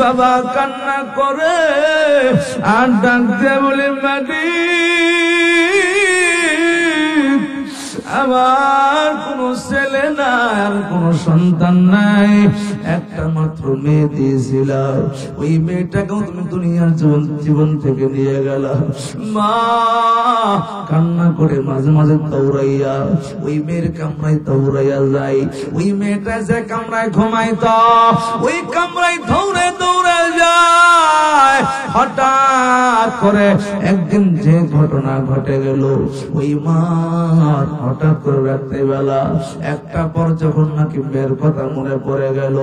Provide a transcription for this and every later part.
বাবা কান্না করে আর ডাক দিয়ে বলে মালিক আমার কোন ছেলে নাই আর কোন সন্তান নাই, একটা মাত্র মেয়ে দিয়েছিলাম, ওই মেয়েটাকেও তুমি দুনিয়ার জীবন থেকে নিয়ে গেল। মা কান্না করে মাঝে মাঝে দৌড়াইয়া ওই মেয়ের কামরায় দৌড়াইয়া যায়। ওই মেয়েটা যে কামরায় ঘুমাইত ওই কামরায় দৌড়ে দৌড়ে যায়। হঠাৎ করে একদিন যে ঘটনা ঘটে গেল, ওই মা হঠাৎ করে রাত্রিবেলা একটা পর যখন নাকি মেয়ের কথা মনে পড়ে গেল,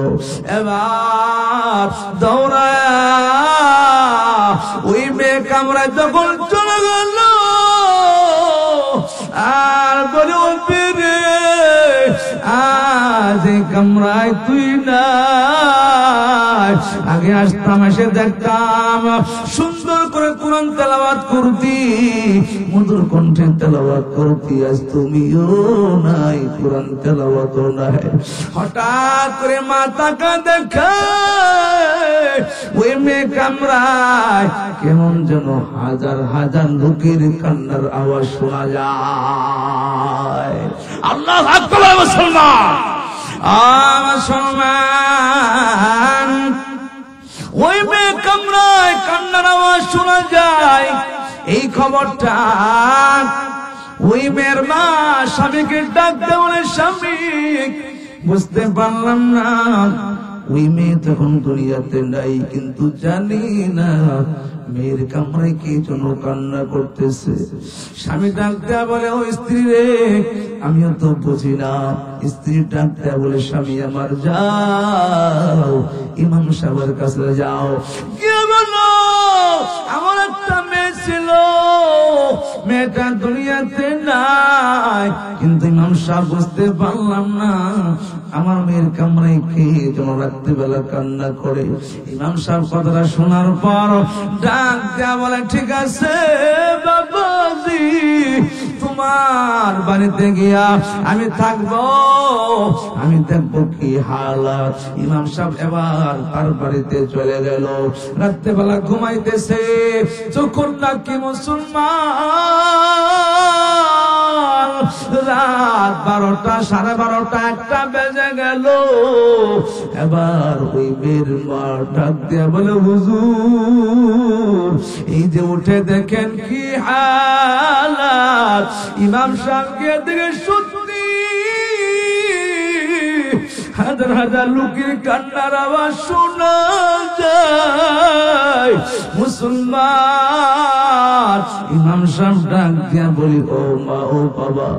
এবার দৌড়ায় ওই মেয়ে কামরায় যখন চলে গেল আর বলে রে আজ এই কামরায় তুই না, আগে আসতাম এসে দেখতাম সুন্দর করে কোরআন তেলাওয়াত করতি, মধুর কণ্ঠে তেলাওয়াত করতি, আজ তুমিও নাই, কোরআন তেলাওয়াতও নাই। হঠাৎ করে মাতাকা দেখে ওই মেয়ে কামরায় কেমন যেন হাজার হাজার লোকের কান্নার আওয়াজ শোনা যায়। আল্লাহু আকবার মুসলমান, মুসলমান ওই মেয়ে কামরায় কান্নার আওয়াজ শোনা যায়। এই খবরটা ওই মেয়ের মা স্বামীকে ডাকতে বলে, স্বামী বুঝতে পারলাম না ওই মেয়ে তখন দুনিয়াতে নাই, কিন্তু জানি না মেয়ের কামরায় কি জন্য কান্না করতেছে। স্বামী ডাকতে বলে, ও স্ত্রী রে, আমিও তো বুঝি না। স্ত্রী ডাকতে বলে, স্বামী আমার যাও ইমাম সাহেবের কাছে যাও, গিয়ে বলো আমার একটা মেয়ে ছিল, মেয়েটা দুনিয়াতে নাই, কিন্তু ইমাম সাহেব বুঝতে পারলাম না আমার মেয়ের কামরায় কে যেন রাত্রিবেলা কান্না করে। ইমাম সাহেব কথাটা শোনার পর ডাক দেয়া বলে, ঠিক আছে বাবাজি, তোমার বাড়িতে গিয়া আমি থাকবো, আমি দেখবো কি হালাত। ইমাম সাহেব এবার তার বাড়িতে চলে গেল। রাত্রিবেলা ঘুমাইতেছে, যখন নাকি মুসলমান রাত 12টা, 12:30, 1টা বেজে গেল। এবার ওই মেয়ের মা ডাক দিয়া বলে, হুজুর এই যে উঠে দেখেন কি হালাত। ইমাম সাহেবকে দেখে সত্যি হাজার হাজার লোকের কান্নার আওয়াজ শোনা যায়। মুসলমান ইমাম সাহেব ডাক দিয়া বলি, ও মা ও বাবা,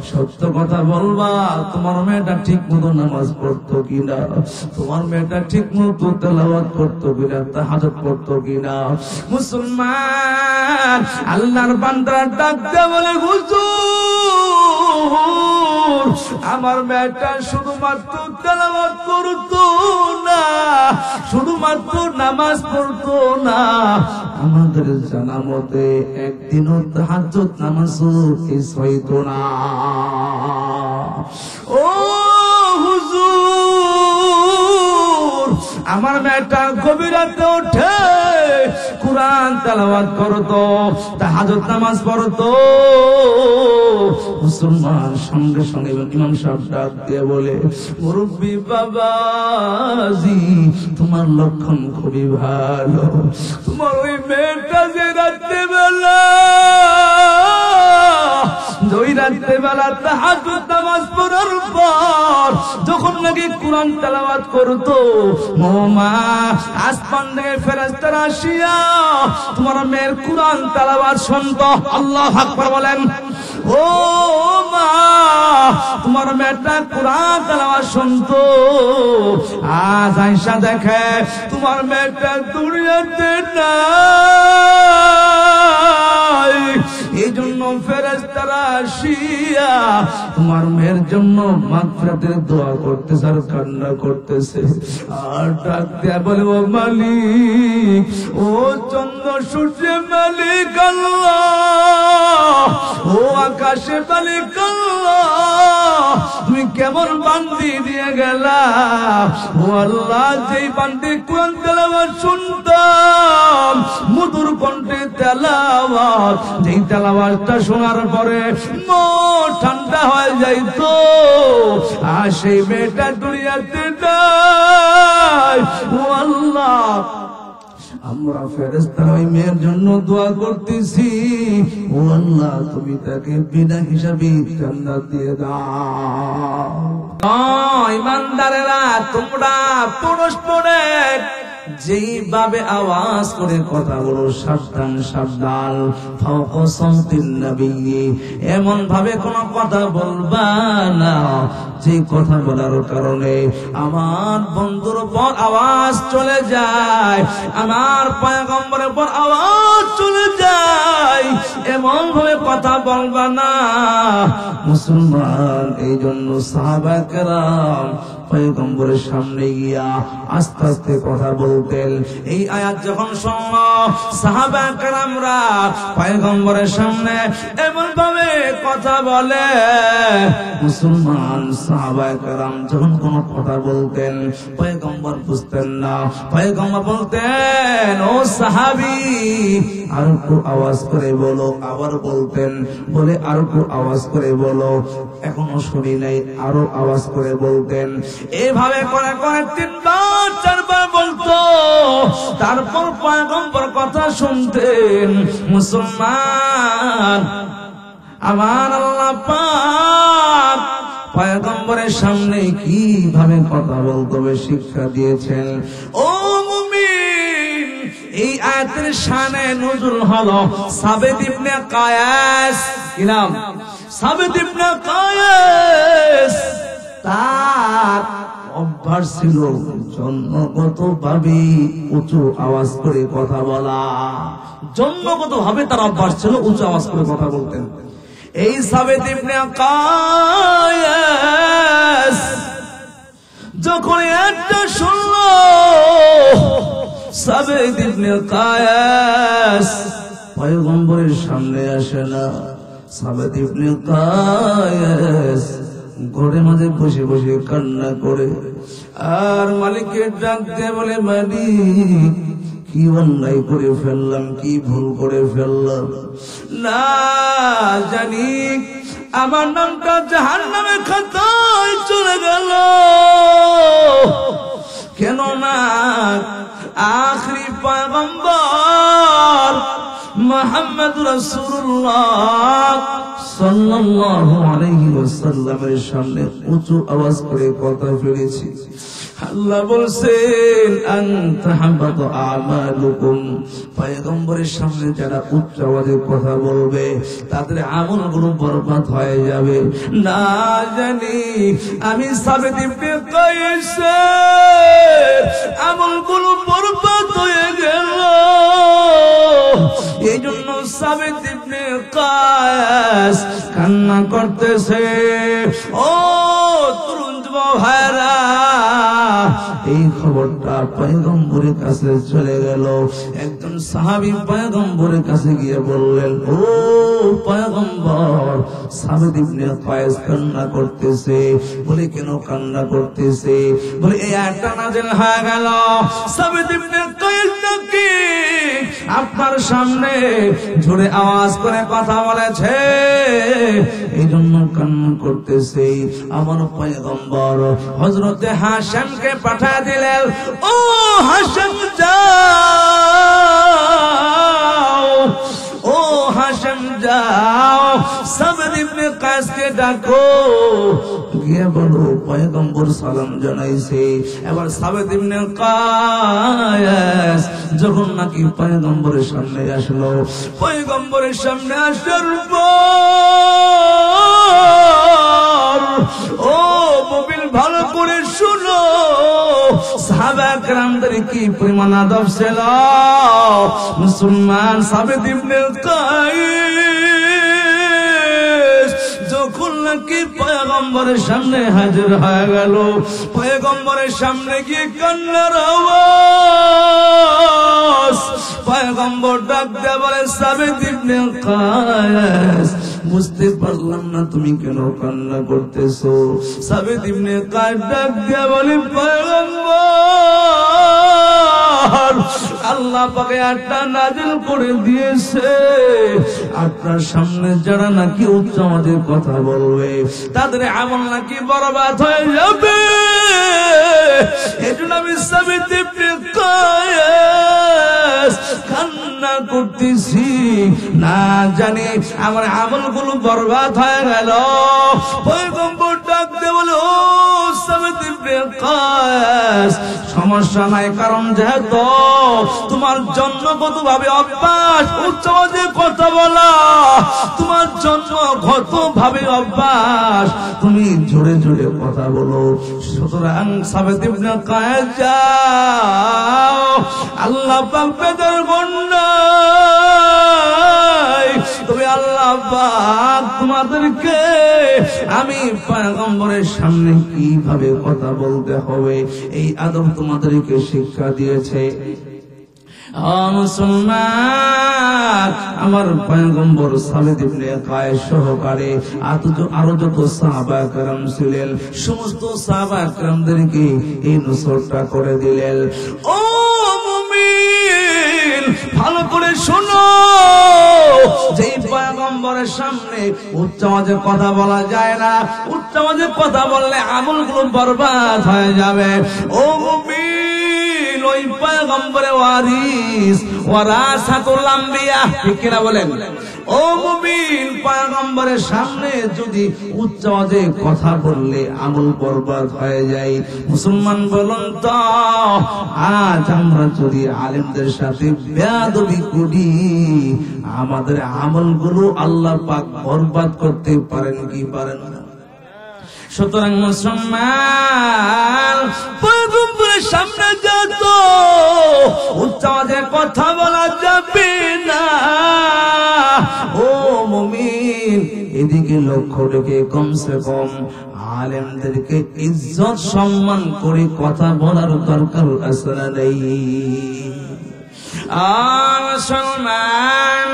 সত্য কথা বলবা, তোমার মেয়েটা ঠিক মতো নামাজ পড়তো কিনা, তোমার মেয়েটা ঠিক মতো তেলাওয়াত করতো কিনা, তাহাজ্জুদ পড়তো কিনা। মুসলমান আল্লাহর বান্দা ডাক দিয়া বলে, হুজুর আমার মেয়েটা শুধুমাত্র তেলাওয়াত করতো না, শুধুমাত্র নামাজ পড়তো না, আমাদের জানা মতে একদিনও তাহাজ্জুদ নামাজও মিস হইতো না। ও হুজুর আমার মেয়েটা গভীর রাতে ওঠে কুরআন তেলাওয়াত করতো, তাহাজ্জুদ নামাজ পড়তো। মুসলমান সঙ্গে সঙ্গে ইমাম সাহেব ডাক দিয়ে বলে, মুরব্বি বাবাজি তোমার লক্ষণ খুবই ভালো, তোমার ওই মেয়েটা যে রাত্রিবেলা তাহাজ্জুদ নামাজ পড়ার পর যখন নাকি কুরআন তেলাওয়াত করতো, মা আসমান থেকে ফেরেশতারা আসিয়া তোমার মেয়ের কুরআন তেলাওয়াত শুনতো। আল্লাহু আকবার বলেন। ও মা তোমার মেয়েটা কুরআন তেলাওয়াত শুনতো, আজ আয়েশা দেখে তোমার মেয়েটা দুনিয়াতে নাই, এই জন্য ফেরেশতারা আসিয়া তোমার মেয়ের জন্য মাগফিরাতের দোয়া করতেছে আর কান্না করতেছে। আর ডাক দিয়া বলে, ও মালিক, ও চন্দ্র সূর্যের মালিক আল্লাহ, ও আকাশের মালিক আল্লাহ, তুমি কেমন বান্দি দিয়ে গেলাম ও আল্লাহ, যেই বান্দি কোরআন তেলাওয়াত শুনতাম মধুর কণ্ঠে তেলাওয়াত, যেই তেলাওয়াতটা শোনার পরে মন ঠান্ডা হয়ে যাইতো, আর সেই মেয়েটা দুনিয়াতে নাই। ও আল্লাহ, আমরা ফেরেশতারা ওই মেয়ের জন্য দোয়া করতেছি, ও আল্লাহ তুমি তাকে বিনা হিসাবে জান্নাত দিয়ে দাও। ইমানদারেরা, তোমরা পরস্পরে যেইভাবে আওয়াজ করে কথা বলো, সাবধান সাবধান, ফাওকা সাউতিন নবী, এমন ভাবে কোন কথা বলবা না যে কথা বলার কারণে আমার বন্ধুর উপর আওয়াজ চলে যায়, আমার পয়গম্বরের উপর আওয়াজ চলে যায়, এমন ভাবে কথা বলবা না মুসলমান। এই জন্য সাহাবা কেরাম পয়গম্বরের সামনে গিয়া আস্তে আস্তে কথা বলতেন। এই আয়াত যখন শুনলো সাহাবা কেরামরা পয়গম্বরের সামনে এমন ভাবে কথা বলে, মুসলমান সাহাবা কেরাম যখন কোন কথা বলতেন পয়গম্বর বুঝতেন না, পয়গম্বর বলতেন ও সাহাবী আর একটু আওয়াজ করে বলো, আবার বলতেন, বলে আর একটু আওয়াজ করে বলো, এখনো শুনি নাই, আরো আওয়াজ করে বলতেন। এইভাবে করে করে 3 বার 4 বার বলতো, তারপর পয়গম্বর কথা শুনতেন। মুসলমান, আমার আল্লাহ পাক পয়গম্বরের সামনে কিভাবে কথা বলতে হবে শিক্ষা দিয়েছেন। ও মুমিন, এই আয়াতের শানে নুজুল হলো সাবিত ইবনে কায়াস। কি নাম? সাবিত ইবনে কায়াস। তার অভ্যাস ছিল জন্মগত ভাবে উঁচু আওয়াজ করে কথা বলা, জন্মগত ভাবে তার অভ্যাস ছিল উঁচু আওয়াজ করে কথা বলতেন। এই সাবিত ইবনে কায়াস যখন একটা শুনলো, সাবিত ইবনে কায়াস পয়গম্বরের সামনে আসে না। সাবিত ইবনে কায়াস ঘরের মাঝে বসে বসে কান্না করে আর মালিকের ডাক দিয়ে বলে, মালিক কি অন্যায় করে ফেললাম, কি ভুল করে ফেললাম, না জানি আমার নামটা জাহান্নামের খাতায় চলে গেল। কেন না আখরি পয়গম্বর মুহাম্মদ রাসূলুল্লাহ সাল্লাল্লাহু আলাইহি ওয়াসাল্লামের সামনে উঁচু আওয়াজ করে কথা ফেলেছি। আল্লাহ বলছেন আনতা হাবাত আমালুকুম, পয়গম্বরের সামনে যারা উচ্চ আওয়াজে কথা বলবে তাদের আমলগুলো বরবাদ হয়ে যাবে। না জানি আমি সাবিত ইবনে কায়াসের আমলগুলো বরবাদ হয়ে গেল। এই জন্য সাবিত ইবনে কায়াস কান্না করতেছে। ও তরুণ যুবক ভাইরা, এই খবরটা পয়গম্বরের কাছে চলে গেল। একজন সাহাবী পয়গম্বরের কাছে গিয়ে বললেন, ও পয়গম্বর, সাবিত ইবনে কায়াস কান্না করতেছে। বলে কেন কান্না করতেছে? বলে এই আয়াতটা নাযিল হয়ে গেল, সাবিত ইবনে কায়াস নাকি আপনার সামনে জোরে আওয়াজ করে কথা বলেছে, এই জন্য কান্না করতেছে। আমার পয়গম্বর হযরতে হাশিমকে পাঠিয়ে দিলেন, ও হাশিম যাও, ও হাশিম যাও, সাবিত ইবনে কায়াসকে ডাকো, গিয়ে বলো পয়গম্বর সালাম জানাইছে। এবার সাবিত ইবনে কায়াস যখন নাকি পয়গম্বরের সামনে আসলো, পয়গম্বরের সামনে আসার পর ও মুমিন ভালো করে শুনো, সাহাবা কেরামদের কি পরিমাণ আদব ছিল। মুসলমান সাবিত ইবনে কায়াস যখন নাকি পয়গম্বরের সামনে হাজির হয়ে গেল, পয়গম্বরের সামনে গিয়ে কান্নার আওয়াজ, পয়গম্বর ডাক দিয়ে বলে, সাবিত ইবনে কায়াস বুঝতে পারলাম না তুমি কেন কান্না করতেছো। সাবিত ইবনে কায়েস ডাক দিয়ে বলে, পয়গম্বর, আল্লাহ পাকে আটটা নাজিল করে দিয়েছে, আপনার সামনে যারা নাকি উচ্চ আমাদের কথা বলবে তাদের আমল নাকি বরবাদ হয়ে যাবে। এজন্য আমি সাবিত ইবনে কায়েস কান্না করতেছি, না জানি আমার আমলগুলো বরবাদ হয়ে গেল। পয়গম্বর ডাক দিয়ে বলে, ও সাবিত ইবনে কায়েস, সমস্যা নাই, কারণ যেহেতু তোমার জন্মগত ভাবে অভ্যাস উচ্চ আওয়াজে কথা বলা, তোমার জন্মগত ভাবে অভ্যাস তুমি জোরে জোরে কথা বলো, সুতরাং সাবিত ইবনে কায়েস যাও, আল্লাহ পাক বেদর গন্ডায়, তবে আল্লাহ পাক তোমাদেরকে আমি পয়গম্বরের সামনে কিভাবে কথা বলতে হবে এই আদব তোমাদেরকে শিক্ষা দিয়েছে। মুসলমান, আমার পয়গম্বর সাবিত ইবনে কায়েস সহকারে আরো যত সাহাবা کرام ছিলেন সমস্ত সাহাবা کرامদেরকে এই নসরটা করে দিলেন। ও মুমিন, ভালো করে শোনো, যে পয়গম্বরের সামনে উচ্চ আওয়াজে কথা বলা যায় না, উচ্চ আওয়াজে কথা বললে আমলগুলো বরবাদ হয়ে যাবে। ও মুমিন, ওই পয়গম্বরের ওয়ারিস, ওয়ারাসাতুল আম্বিয়া, ঠিক কিনা বলেন? ও মুমিন, পয়গম্বরের সামনে যদি উচ্চ আওয়াজে কথা বললে আমল বরবাদ হয়ে যায়। মুসলমান বলুন তো, আজ আমরা যদি আলেমদের সাথে বেয়াদবি করি আমাদের আমলগুলো আল্লাহ পাক বরবাদ করতে পারেন কি পারেন না? সুতরাং মুসলমান, পয়গম্বরের সামনে যত উচ্চ আওয়াজে কথা বলা যাবে না। ও মুমিন, এদিকে লক্ষ্য রেখে কমসে কম আলেমদেরকে ইজ্জত সম্মান করে কথা বলার দরকার আছে না নেই? মুসলমান,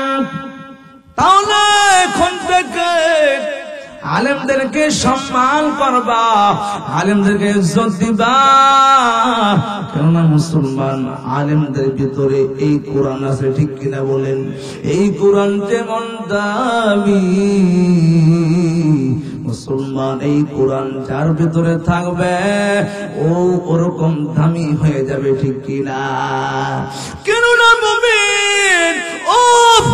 তাহলে এখন থেকে আলেমদেরকে সম্মান করবা, আলেমদেরকে ইজ্জত দিবা, কেননা মুসলমান আলেমদের ভিতরে এই কোরআন আছে, ঠিক কিনা বলেন? এই কোরআন যেমন দামি, মুসলমান এই কোরআন যার ভিতরে থাকবে ও ওরকম দামি হয়ে যাবে, ঠিক কিনা? কেননা মুমিন, ও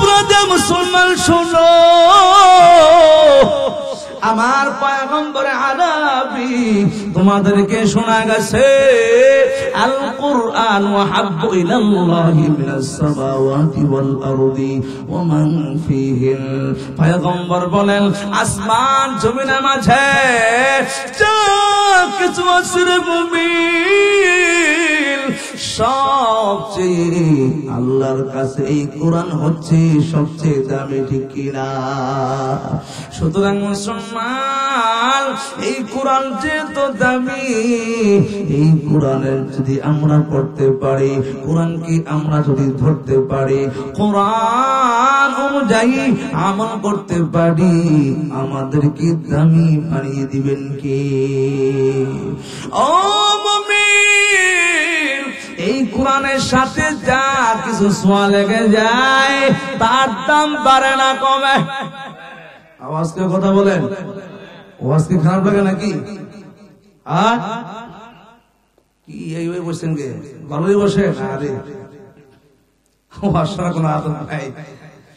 প্রজা মুসলমান শোনো, আমার পয়গম্বর আরবি তোমাদেরকে শোনা গেছে, আল কুরআন ওয়াহাব্বু ইলাল্লাহি মিনাস সামাওয়াতি ওয়াল আরদি ওয়া মান ফিহিন। পয়গম্বর বলেন, আসমান জমিনের মাঝে যা কিছু আছে রে মুমিন, সবচেয়ে আল্লাহর কাছে এই কোরআন হচ্ছে সবচেয়ে দামি, ঠিক কিনা? সুতরাং মুসলমান, এই কোরআন যেহেতু দামি, এই কোরআনের যদি আমরা পড়তে পারি, কোরআনকে আমরা যদি ধরতে পারি, কোরআন অনুযায়ী আমল করতে পারি, আমাদেরকে দামি বানিয়ে দিবেন কে? ও মুমিন, এই কোরআনের সাথে যা কিছু ছোঁয়া লেগে যায় তার দাম বাড়ে না কমে। আওয়াজ কে কথা বলেন? আওয়াজ কি খারাপ লাগে নাকি? কি এই বসছেন কে? ভালোই বসে? আরে আসার কোন আদব নাই।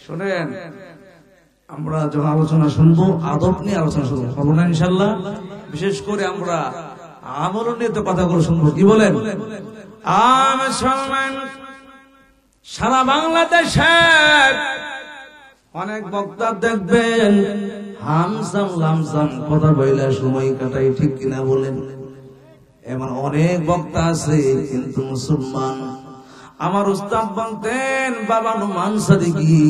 শোনেন, আমরা যখন আলোচনা শুনবো আদব নিয়ে আলোচনা শুনবো, পাবো না ইনশাল্লাহ। বিশেষ করে আমরা আমল নিয়ে তো কথাগুলো শুনবো, কি বলেন? সারা বাংলাদেশে অনেক বক্তা দেখবেন হামসাম লামসাম কথা বইলা সময় কাটাই, ঠিক কিনা বলেন? এমন অনেক বক্তা আছে, কিন্তু মুসলমান। আমার উস্তাদ বলতেন, বাবা নুমান সাদিকি,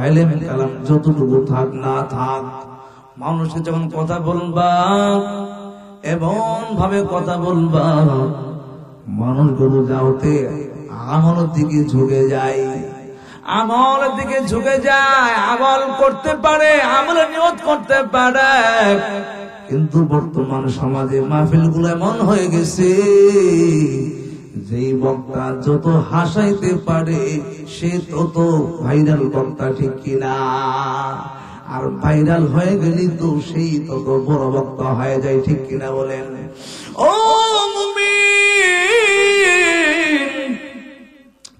ইলম কালাম যতটুকু থাক না থাক, মানুষকে যখন কথা বলবা এমন ভাবে কথা বলবা মানুষগুলো যাওতে আমলের দিকে ঝুঁকে যায়। আমলের দিকে ঝুঁকে যায়, আমল করতে পারে, আমলের নিয়ত করতে পারে, কিন্তু বর্তমান সমাজে মাহফিলগুলো এমন হয়ে গেছে যেই বক্তা যত হাসাইতে পারে সে তত ভাইরাল বক্তা, ঠিক কিনা? আর ভাইরাল হয়ে গেলি তো সেই তত বড় বক্তা হয়ে যায়, ঠিক কিনা বলেন? ও মুমিন,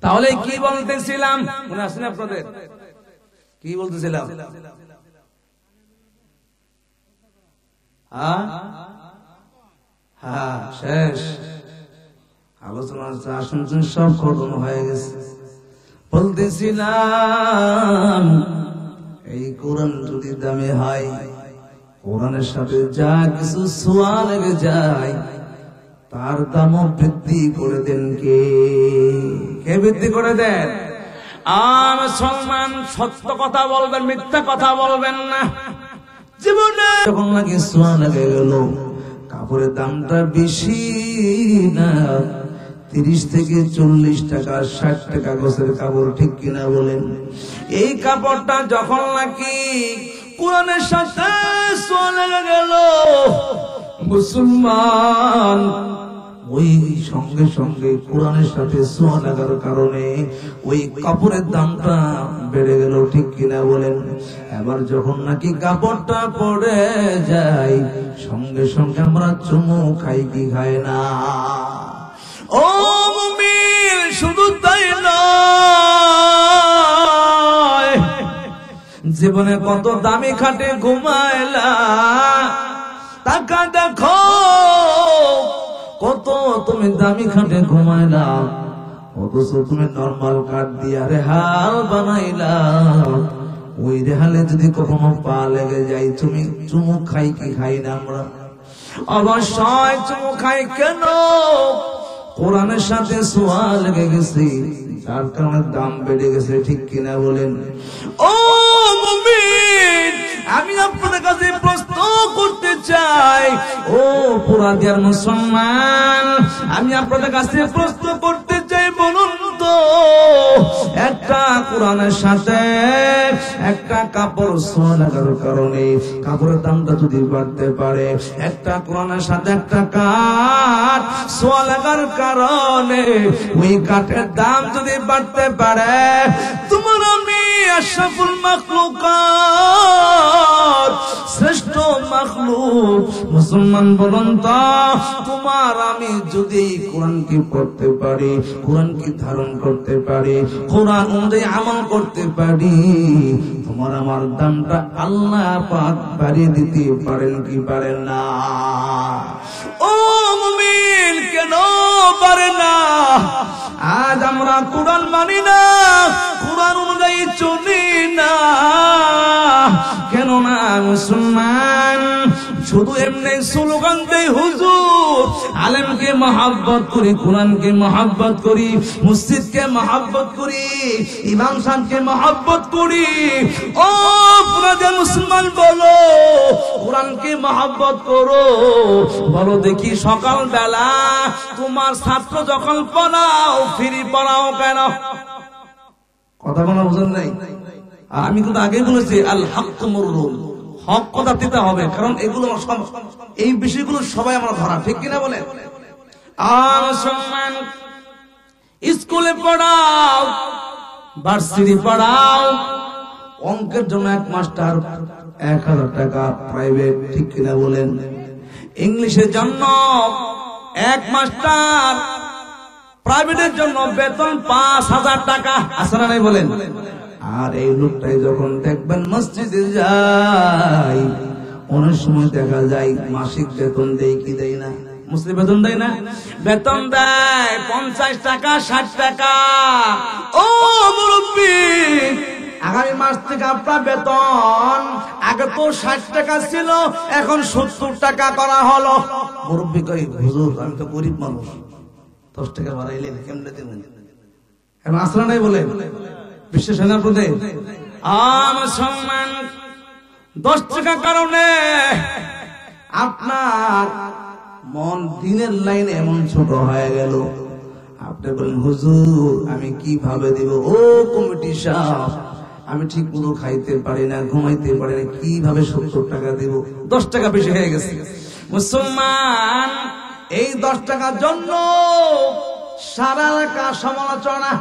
তাহলে কি বলতেছিলাম মনে আছে না আপনাদের? কি বলতেছিলাম? হ্যাঁ, শেষ আলোচনা শুনছেন, সব খতম হয়ে গেছে। বলতেছিলাম এই কোরআন যদি দামি হয়, কোরআনের সাথে যা কিছু ছোঁয়া লেগে যায় তার দামও বৃদ্ধি করে দেন কে? কে বৃদ্ধি করে দেন? আর সম্মান, সত্য কথা বলবেন, মিথ্যা কথা বলবেন না। জীবনে যখন নাকি ছোঁয়া লেগে গেল, কাপড়ের দামটা বেশি না, 30 থেকে 40 টাকা, 60 টাকা গোছের কাপড়, ঠিক কিনা বলেন? এই কাপড়টা যখন নাকি কোরআনের সাথে ছোঁয়া লেগে গেল, মুসলমান ওই সঙ্গে সঙ্গে কোরআনের সাথে ছোঁয়া লাগার কারণে ওই কাপড়ের দামটা বেড়ে গেল, ঠিক কিনা বলেন? এবার যখন নাকি কাপড়টা পড়ে যায়, সঙ্গে সঙ্গে আমরা চুমু খাই কি খাই না? ও মুমিন, শুধু তাই নয়, জীবনে কত দামি খাটে ঘুমাইলা, টাকা দেখো কত তুমি দামি খাটে ঘুমাইলা, অথচ তুমি নরমাল কাঠ দিয়ে রেহাল বানাইলা। ওই রেহালে যদি কখনো পা লেগে যায়, তুমি চুমু খাই কি খাই না? আমরা অবশ্যই চুমু খাই। কেন? কোরআনের সাথে ছোঁয়া লেগে গেছে, যার কারণে দাম বেড়ে গেছে, ঠিক কিনা বলেন? ও মুমিন, আমি আপনাদের কাছে প্রশ্ন করতে চাই, ও পুরাদিয়ার মুসলমান, আমি আপনাদের কাছে প্রশ্ন করতে চাই, বলুন তো, একটা কোরআনের সাথে একটা কাপড় ছোঁয়া লাগার কারণে কাপড়ের দামটা যদি বাড়তে পারে, একটা কোরআনের সাথে একটা কাঠ ছোঁয়া লাগার কারণে ওই কাঠের দাম যদি বাড়তে পারে, তোমার আমি আশরাফুল মাখলুকাত, শ্রেষ্ঠ মাখলুক মুসলমান, বলুন তো, তোমার আমি যদি কোরআনকে পড়তে পারি, কোরআনকে ধারণ করতে পারি, কোরআন অনুযায়ী আমল করতে পারি, তোমার আমার দামটা আল্লাহ পাক বাড়িয়ে দিতে পারেন কি পারেন না? ও মুমিন, কেন পারে না? আজ আমরা কোরআন মানি না, কোরআন অনুযায়ী চলি না। কেন না মুসলমান? শুধু এমনি স্লোগান দেই, হুজুর আলেমকে মহব্বত করি, কোরআনকে মহব্বত করি, মসজিদকে মহব্বত করি, ইমাম সাহেবকে মহব্বত করি। ও পুরাদের মুসলমান, বলো কোরআনকে মহব্বত করো। বলো দেখি সকাল বেলা তোমার ছাত্র যখন পড়াও, ফ্রি পড়াও কেন? কথা বলা বুঝেন নাই? আমি কিন্তু আগেই বলেছি, আল হক মুররুল, হক কথা দিতে হবে, কারণ এগুলো সব, এই বিষয়গুলো সবাই আমরা ধরা, ঠিক কিনা বলেন? মুসলমান, স্কুলে পড়াও, ভার্সিটি পড়াও, অঙ্কের জন্য এক মাস্টার 1000 টাকা প্রাইভেট, ঠিক কিনা বলেন? ইংলিশের জন্য এক মাস্টার প্রাইভেটের জন্য বেতন 5000 টাকা, আছে না নাই বলেন? আর এই লোকটাই যখন দেখবেন মসজিদে যাই, অনেক সময় দেখা যায় মাসিক বেতন দেয় কি দেয় না? মুসলিম বেতন দেয় না? বেতন দেয় 50 টাকা, 60 টাকা। ও মুরব্বি, আগামী মাস থেকে আপনার বেতন আগে তো 60 টাকা ছিল, এখন 70 টাকা করা হলো। মুরব্বি কই, হুজুর আমি তো গরিব মানুষ, 10 টাকা বাড়াইলেন কেমনে দেবেন? এখন আসরা নাই বলে বিশ্বাস হয় না আপনাদের? সম্মান 10 টাকা কারণে আপনার মন দিনের লাইনে এমন ছোট হয়ে গেল, আপনি বলেন হুজুর আমি কিভাবে দেব? ও কমিটি সাহেব, আমি ঠিক মতো খাইতে পারি না, ঘুমাইতে পারি না, কিভাবে 70 টাকা দেব? 10 টাকা বেশি হয়ে গেছে। মুসলমান এই 10 টাকার জন্য সারা এলাকা সমালোচনা,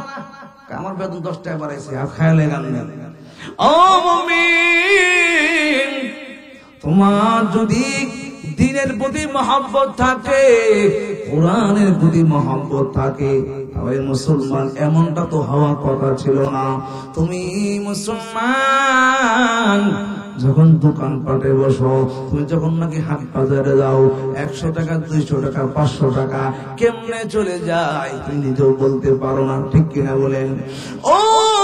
আমার বেতন 10 টাকা বাড়াইছে, আর খায়ালে গান নেই। ও মুমিন, তোমার যদি দ্বীনের প্রতি মহব্বত থাকে, কোরআনের প্রতি মহব্বত থাকে, তাহলে মুসলমান এমনটা তো হওয়ার কথা ছিল না। তুমি মুসলমান যখন দোকান পাটে বসো, তুমি যখন নাকি হাট বাজারে যাও, 100 টাকা 200 টাকা 500 টাকা কেমনে চলে যায় তুমি নিজেও বলতে পারো না, ঠিক কিনা বলেন? ও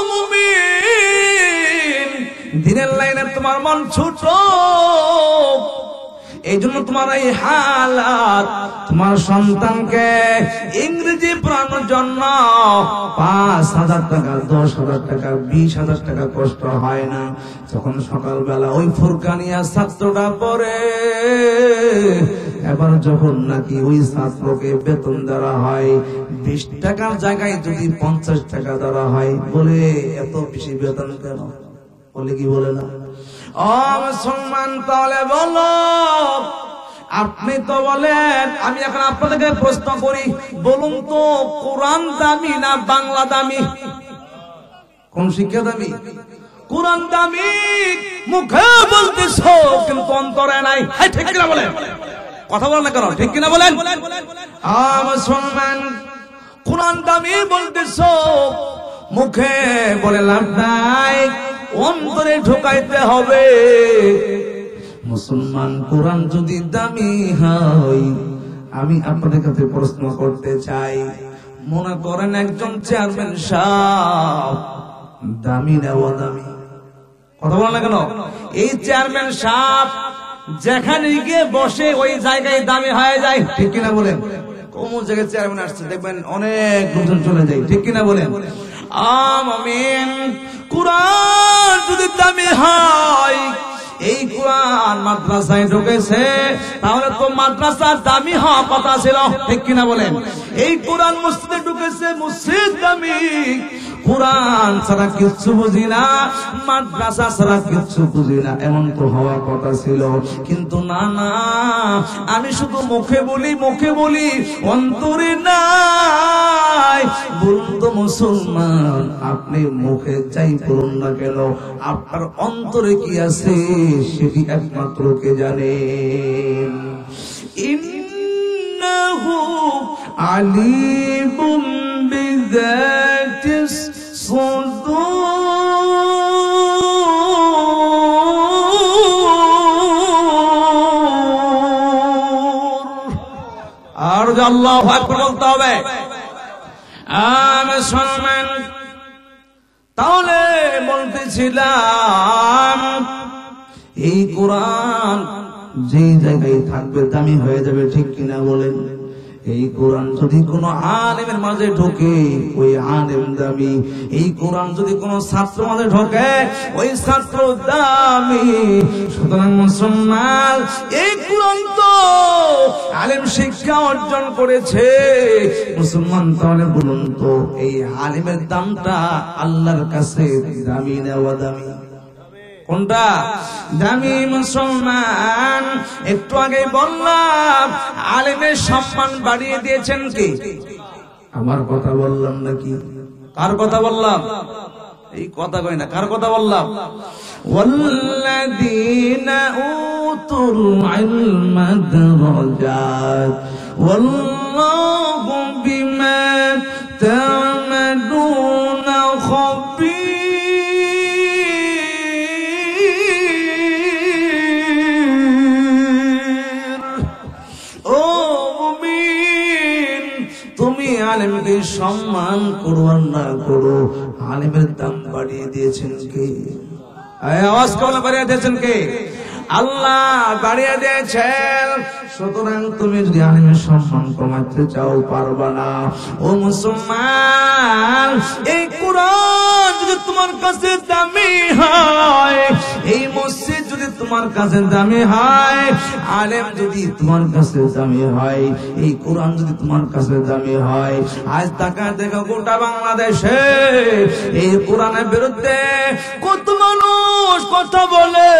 মুমিন, দিনের লাইনে তোমার মন ছোট, এই জন্য তোমার এই হালাত। তোমার সন্তানকে ইংরেজি পড়ানোর জন্য 5,000 টাকা 10,000 টাকা 20,000 টাকা কষ্ট হয় না। যখন সকালবেলা ওই ফুরকানিয়া ছাত্রটা পড়ে, এবার যখন নাকি ওই ছাত্রকে বেতন দেওয়া হয় 20 টাকার জায়গায় যদি 50 টাকা দেওয়া হয়, বলে এত বেশি বেতন কেন? বলে কি বলে না? ও মুসলমান, তাহলে বলো, আপনি তো বলেন, আমি এখন আপনাদেরকে প্রশ্ন করি, বলুন তো কোরআন দামি না বাংলা দামি? কোন শিক্ষা দামি? কোরআন দামি মুখে বলতেছ কিন্তু অন্তরে নাই, ঠিক কিনা বলেন? কথা বলেন না কেন, ঠিক কিনা বলেন? মুসলমান, কোরআন দামি বলতেছ, মুখে বলে লাভ নাই, অন্তরে ঢুকাইতে হবে। মুসলমান, কোরআন যদি দামি হয়, আমি আপনাদের কাছে প্রশ্ন করতে চাই, মনে করেন একজন চেয়ারম্যান সাহেব, দামি না অদামি? কথা বলেন না কেন? এই চেয়ারম্যান সাহেব যেখানে গিয়ে বসে ওই জায়গায় দামি হয়ে যায়, ঠিক কিনা বলেন? কোন জায়গায় চেয়ারম্যান আসছে দেখবেন অনেক লোকজন চলে যায়, ঠিক কিনা বলেন? আমিন। কোরআন যদি দামি হয়, এই কোরআন মাদ্রাসায় ঢুকেছে, তাহলে তো মাদ্রাসার দামি হওয়া কথা ছিল, ঠিক কিনা বলেন? এই কোরআন মসজিদে ঢুকেছে, মসজিদ দামি। কোরআন ছাড়া কিচ্ছু বুঝি না, মাদ্রাসা ছাড়া কিচ্ছু বুঝি না, এমন তো হওয়ার কথা ছিল। কিন্তু না না, আমি শুধু মুখে বলি, অন্তরে নাই। বলুন তো মুসলমান, আপনি মুখে যাই বলুন না কেন, আপনার অন্তরে কি আছে সেটি একমাত্র কে জানেন। ইন্নাহু আলিমুম বিযাতিস সুদূর। আর আল্লাহু আকবার বলতে হবে। মুসলমান, তাহলে বলতেছিলাম, এই কোরআন যে জায়গায় থাকবে দামি হয়ে যাবে, ঠিক কিনা বলেন? এই কোরআন যদি কোনো আলেমের মাঝে ঢোকে, ওই আলেম দামি। এই কোরআন যদি কোনো ছাত্র মাঝে ঢোকে, ওই ছাত্র দামি। সুতরাং মুসলমান, এই কোরআন তো আলেম শিক্ষা অর্জন করেছে। মুসলমান, তাহলে বলুন তো এই আলেমের দামটা আল্লাহর কাছে দামি না অদামি? কোনটা দামি? মুসলমান, একটু আগে বললাম আলেমের সম্মান বাড়িয়ে দিয়েছেন কে? আমার কথা বললাম নাকি? কার কথা বললাম? এই কথা কই না, কার কথা বললাম? ওয়াল্লাযীনা উতুল ইলমা দারাজাত ওয়াল্লাহু বিমা তা'মালুনা খাবীর। আলেমকে সম্মান করো আর না করো, আলেমের দাম বাড়িয়ে দিয়েছেন কে? আওয়াজ করে বাড়িয়ে দিয়েছেন কে? আল্লাহ বাড়িয়ে দিয়েছেন। সুতরাং তুমি যদি আলেমের সম্মান কমাতে চাও, পারবা না। ও মুসলমান, এই কোরআন যদি তোমার কাছে দামি হয়, এই মসজিদ যদি তোমার কাছে দামি হয়, আলেম যদি তোমার কাছে দামি হয়, এই কোরআন যদি তোমার কাছে দামি হয়, আজ তাকায় দেখো গোটা বাংলাদেশে এই কোরআনের বিরুদ্ধে কত মানুষ কথা বলে,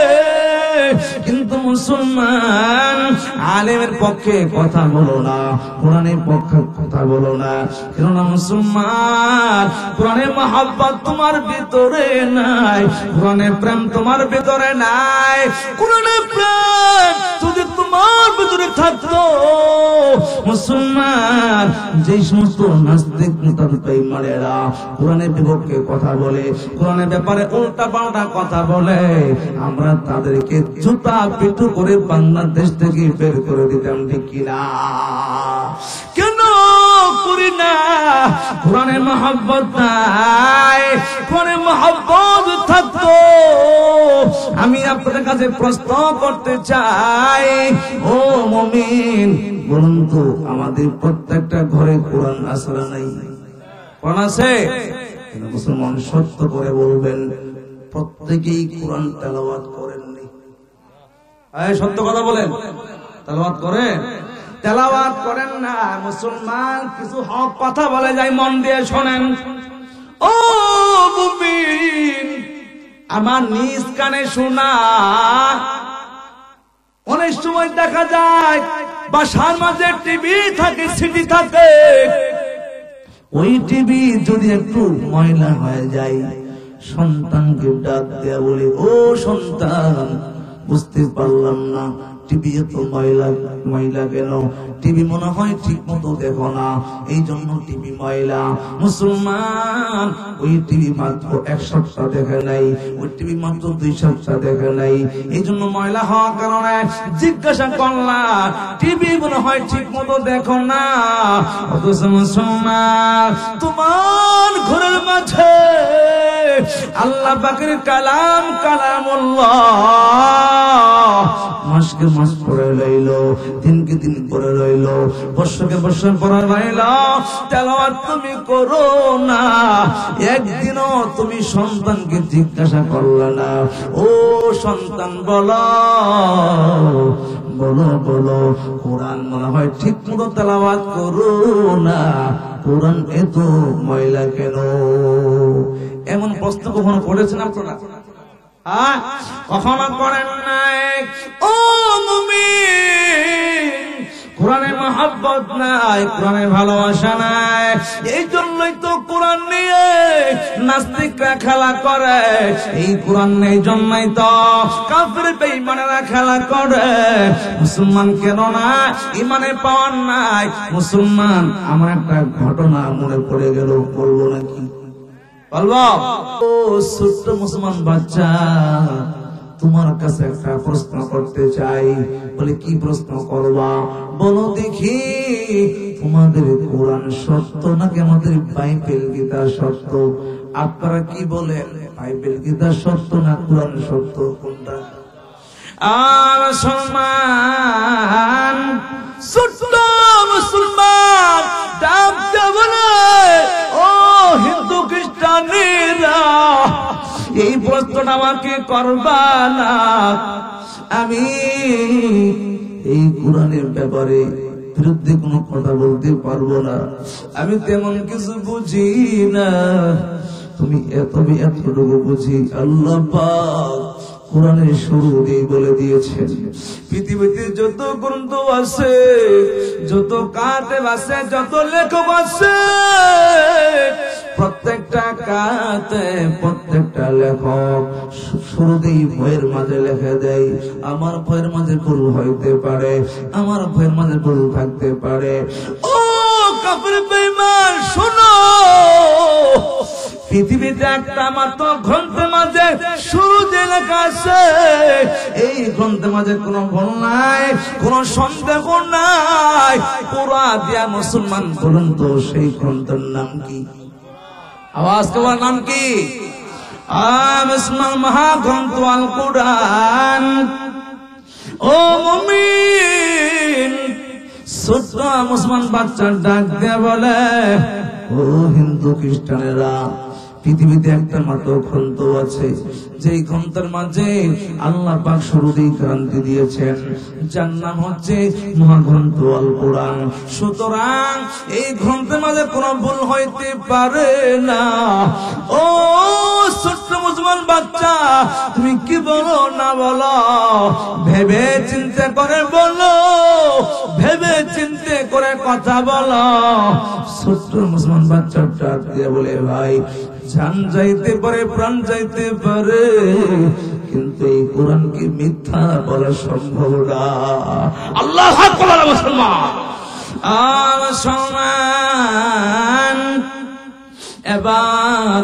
কিন্তু মুসলমান আলেমের পক্ষে কথা বলো না, কোরআনের পক্ষে কথা বলো না। কেননা মুসলমান কোরআনের মহব্বত তোমার ভিতরে নাই, কোরআনের প্রেম তোমার ভিতরে নাই। কোরআনের প্রেম যদি তোমার ভিতরে থাকতো, মুসলমান যে সমস্ত নাস্তিক বেঈমানেরা কোরআনের বিপক্ষে কথা বলে, কোরআনের ব্যাপারে উল্টা পাল্টা কথা বলে, আমরা তাদেরকে জুতা পিটু করে বাংলাদেশ থেকে বের করে দিতাম, ঠিক কিনা? কেন করি না? কোরআনের মহব্বত নাই। কোরআনের মহব্বত থাকতো, আমি আপনাদের কাছে প্রশ্ন করতে চাই, ও মুমিন বলুন তো, আমাদের প্রত্যেকটা ঘরে কোরআন আছে না নাই? কোরআন আছে? মুসলমান সত্য করে বলবেন, প্রত্যেকেই কোরআন তেলাওয়াত করেননি? সত্য কথা বলেন, তেলাওয়াত করেন? তেলাওয়াত করেন না। মুসলমান কিছু হক কথা বলে যায়, মন দিয়ে শোনেন। ও মুমিন, আমার নিজ কানে শোনা। অনেক সময় দেখা যায় বাসার মাঝে টিভি থাকে, সিডি থাকে, ওই টিভি যদি একটু ময়লা হয়ে যায়, সন্তানকে ডাক দেয়া বলে, ও সন্তান, বুঝতে পারলাম না টিভি এত ময়লা ময়লা কেন? টিভি মনে হয় ঠিক মতো দেখো না, এই জন্য টিভি ময়লা। মুসলমান ওই টিভি মাত্র 1 সপ্তাহ দেখে নাই, ওই টিভি মাত্র 2 সপ্তাহ দেখে নাই, এই জন্য ময়লা হওয়ার কারণে জিজ্ঞাসা করলাম, টিভি মনে হয় ঠিক মতো দেখো না। অথচ মুসলমান তোমার ঘরের মাঝে আল্লাহ পাকের কালাম, কালামুল্লাহ মাসকে মাস পড়ে রইল, দিনকে দিন পড়ে রইল, বর্ষকে বর্ষর পড়ে রইল, তেলাওয়াত তুমি করো না। একদিনও তুমি সন্তানকে জিজ্ঞাসা করলে না, ও সন্তান বলো বলো বলো, কোরআন মনে হয় ঠিক মতো তেলাওয়াত করো না, কোরআন এত ময়লা কেন? এমন প্রশ্ন কখনো করেছেন আপনারা? কখনো করেন নাই? ও মুমিন, কোরআনের মহব্বত নাই, কোরআনের ভালোবাসা নাই, এই জন্যই তো কোরআন নিয়ে নাস্তিকরা খেলা করে, এই কোরআন নেই জন্যই তো কাফির বেঈমানেরা খেলা করে। মুসলমান কেন না? ইমানে পাওয়ার নাই। মুসলমান, আমার একটা ঘটনা মনে পড়ে গেল, বলবো নাকি? বলবো? ও ছোট্ট মুসলমান বাচ্চা, তোমার কাছে একটা প্রশ্ন করতে চাই। বলে, কি প্রশ্ন করবা? বলো দেখি, তোমাদের কোরআন সত্য নাকি আমাদের বাইবেল গীতা সত্য? আপনারা কি বলেন, বাইবেল গীতা সত্য না কোরআন সত্য, কোনটা? মুসলমান, ছোট্ট মুসলমান ডাক দিয়ে বলে, ও হিন্দু খ্রিস্টানেরা, এই প্রশ্নটা আমাকে করবা না। আমি এই কোরআনের ব্যাপারে বিরুদ্ধে কোনো কথা বলতে পারবো না, আমি তেমন কিছু বুঝি না। তুমি এতটুকু বুঝি, আল্লাহ পাক কোরআনের শুরু দিয়ে বলে দিয়েছেন, পৃথিবীতে যত গ্রন্থ আছে, যত কাতেব আছে, যত লেখক আছে, প্রত্যেকটা কাতেব, প্রত্যেকটা লেখক শুরুতেই বইয়ের মাঝে লেখা দেয়, আমার বইয়ের মাঝে ভুল হইতে পারে, আমার বইয়ের মাঝে ভুল থাকতে পারে। ও কাফির বেঈমান, শোনো, পৃথিবীতে একটা মাত্র গ্রন্থের মাঝে শুরু যে লেখা আছে, এই গ্রন্থের মাঝে কোনো ভুল নাই, কোনো সন্দেহ নাই। কোরআন দিয়া মুসলমান, বলুন তো সেই গ্রন্থের নাম কি? আওয়াজ তোমার নাম কি? মুসলমান মহাগ্রন্থ আল কোরআন। ও মুমিন, ছোট্ট মুসলমান বাচ্চা ডাক দিয়ে বলে, ও হিন্দু খ্রিস্টানেরা, পৃথিবীতে একটা মাত্র গ্রন্থ আছে, যেই গ্রন্থের মাঝে আল্লাহ পাক শুরুতেই ক্রান্তি দিয়েছেন, যার নাম হচ্ছে মহাগ্রন্থ আল কোরআন। সুতরাং এই গ্রন্থের মাঝে কোনো ভুল হইতে পারে না। ও ছোট্ট মুসলমান বাচ্চা, তুমি কি বলো না বলো, ভেবে চিন্তা করে বলো, ভেবে চিন্তা করে কথা বলো। ছোট্ট মুসলমান বাচ্চাটা দিয়ে বলে, ভাই জান যাইতে পারে, প্রাণ যাইতে পারে, কিন্তু এই কোরআনকে মিথ্যা বলা সম্ভব না। আল্লাহু আকবার। মুসলমান মুসলমান এবার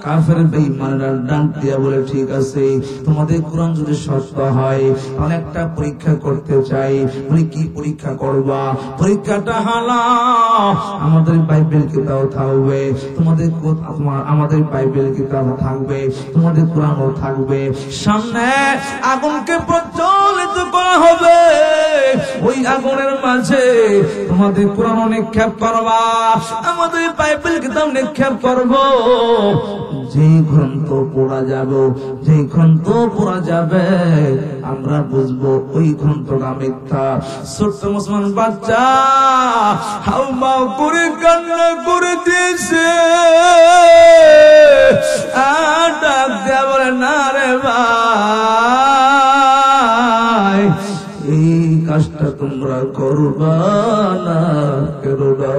কাফের বেঈমানরা ডাক দিয়া বলে, ঠিক আছে, তোমাদের কোরআন যদি সত্য হয় তাহলে একটা পরীক্ষা করতে চাই। বলে, কি পরীক্ষা করবা? পরীক্ষাটা হলো আমাদের বাইবেল কিতাব থাকবে, তোমাদের আমাদের বাইবেল কিতাব থাকবে, তোমাদের কোরআনও থাকবে, সামনে আগুনকে প্রজ্বলিত করা হবে, ওই আগুনের মাঝে তোমাদের কোরআন নিক্ষেপ করবা, আমাদের বাইবেল কিতাব নিক্ষেপ করবো। যেই গ্রন্থ পড়া যাবে, যেই গ্রন্থ পড়া যাবে, আমরা বুঝবো ওই গ্রন্থটা মিথ্যা। ছোট্ট মুসলমান বাচ্চা হাউমাউ করে কান্না করে দিয়েছে, আর ডাক দেয়া বলে, না রে ভাই, এই কাজটা তোমরা করবা না, করবা।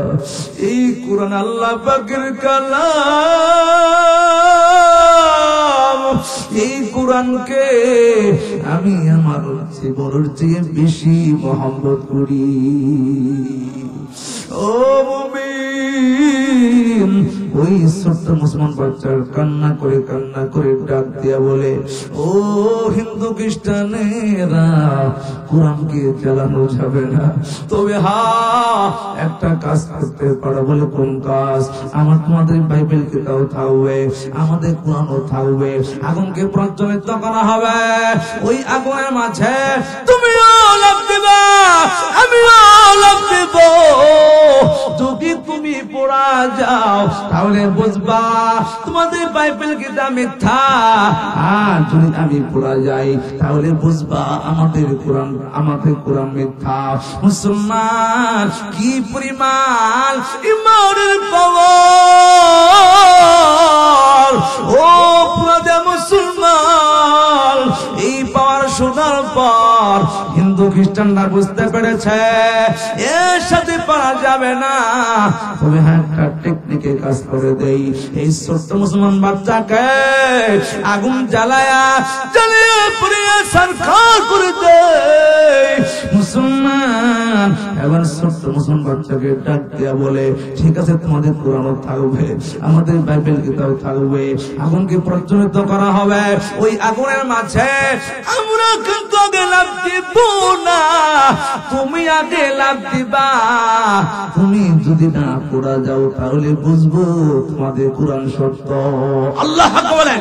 এই কোরআন আল্লাহ পাকের কালাম, এই কোরআনকে আমি আমার জীবনের চেয়ে বেশি মহব্বত করি। ও মুমিন, ওই ছোট্ট মুসলমান বাচ্চার কান্না করে ডাক দিয়া বলে, ও হিন্দু খ্রিস্টানেরা, কোরআনকে জ্বালানো যাবে না, তবে একটা কাজ করতে পারো। বলে, কোন কাজ? আমার তোমাদের বাইবেল কিতাব থাকবে, আমাদের কোরআনও থাকবে, আগুনকে প্রজ্বলিত করা হবে, ওই আগুনের মাঝে তুমিও লাফ দিবা, আমিও লাফ দিব। যদি তুমি পড়া যাও তাহলে বুঝবা তোমাদের বাইবেল কিতাব মিথ্যা, আর যদি আমি পড়া যাই তাহলে বুঝবা আমাদের কোরআন মিথ্যা। মুসলমান, কি পরিমাণ ইমানের পাওয়ার! ও পুরাদে মুসলমান, এই পাওয়ার শোনার পর হিন্দু খ্রিস্টানরা বুঝতে পেরেছে এর সাথে পারা যাবে না। তবে হ্যাঁ, একটা টেকনিকে কাজ করে দেই, এই ছোট্ট মুসলমান বাচ্চাকে আগুন জ্বালায়া পুড়িয়ে সরকার করে দেয়। মুসলমান এবার ছোট্ট মুসলমান বাচ্চাকে ডাক দেয়া বলে, ঠিক আছে, তোমাদের কোরআনও থাকবে, আমাদের বাইবেল কিতাব থাকবে, আগুনকে প্রজ্বলিত করা হবে, ওই আগুনের মাঝে আমরা কিন্তু আগে লাফ দিব না, তুমি আগে লাফ দিবা। তুমি যদি না পড়া যাও তাহলে বুঝবো তোমাদের কোরআন সত্য। আল্লাহ বলেন।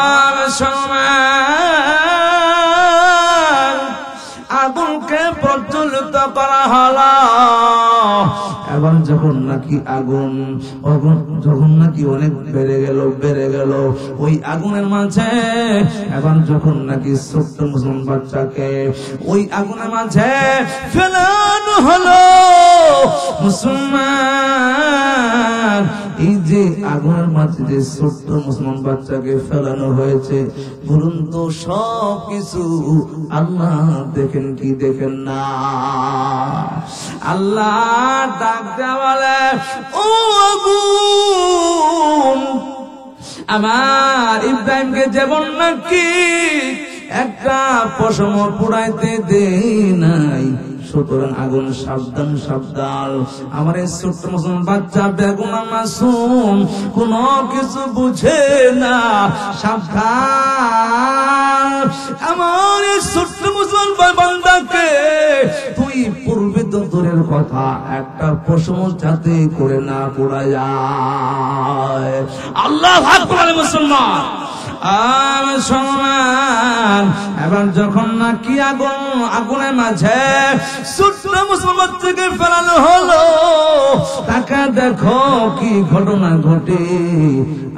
আর সম্মান, আগুনকে প্রজ্বলিত করা হলো। এবার যখন নাকি আগুন যখন নাকি অনেক বেড়ে গেল ওই আগুনের মাঝে, এবার যখন নাকি ছোট্ট মুসলমান বাচ্চাকে ওই আগুনের মাঝে ফেলানো হলো। মুসলমান, এই যে আগুনের মাঝে যে ছোট্ট মুসলমান বাচ্চাকে ফেলানো হয়েছে, বলুন তো সব কিছু আল্লাহ দেখেন কি দেখেন না? আল্লাহ ডাক দেয়া বলে, ও আগুন, আমার ইব্রাহিমকে যেমন নাকি একটা পশম পুড়াইতে দেই নাই, সুতরাং আগুন সাবধান সাবধান। আমার এই ছোট্ট মুসলমান বাচ্চা বেগুনা মাসুম, কোন কিছু বুঝে না, সাবধান। আমার এই ছোট্ট মুসলমান বান্দাকে তুই পূর্বে তো দূরের কথা, একটা পশম যাতে করে না পড়া যায়। আল্লাহু আকবার। মুসলমান সম্মান, এবার যখন নাকি আগুনের মাঝে ছোট্ট মুসলমান বাচ্চাকে ফেরানো হলো। টাকা দেখো কি ঘটনা ঘটে,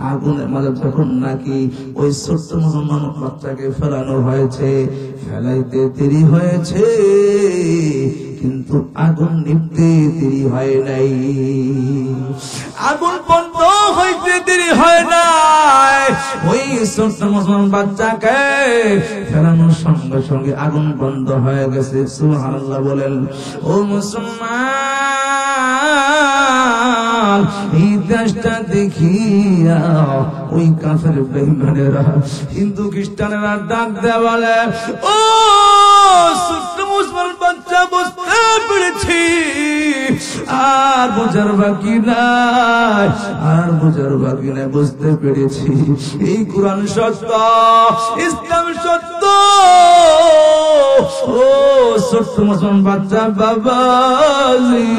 আগুনের মাঝে যখন নাকি ওই ছোট্ট মুসলমান বাচ্চাকে ফেরানো হয়েছে, ফেলাইতে দেরি হয়েছে কিন্তু আগুন নিভতে দেরি হয় নাই, আগুন বন্ধ হইতে দেরি হয় নাই। ওই ছোট্ট মুসলমান বাচ্চাকে ফেরানোর সঙ্গে সঙ্গে আগুন বন্ধ হয়ে গেছে। সুবহানাল্লাহ বলেন। ও মুসলমান, এই দেশটা দেখিয়া ওই কাফের বেঈমানেরা হিন্দু খ্রিস্টানেরা ডাক দেয়া বলে, ও ছোট্ট মুসলমান বাচ্চা, বুঝতে পেরেছি, আর বোঝার বাকি নাই, আর বোঝার বাকি নাই, বুঝতে পেরেছি এই কোরআন সত্য, ইসলাম সত্য। ও ছোট্ট মুসলমান বাচ্চা, বাবাজি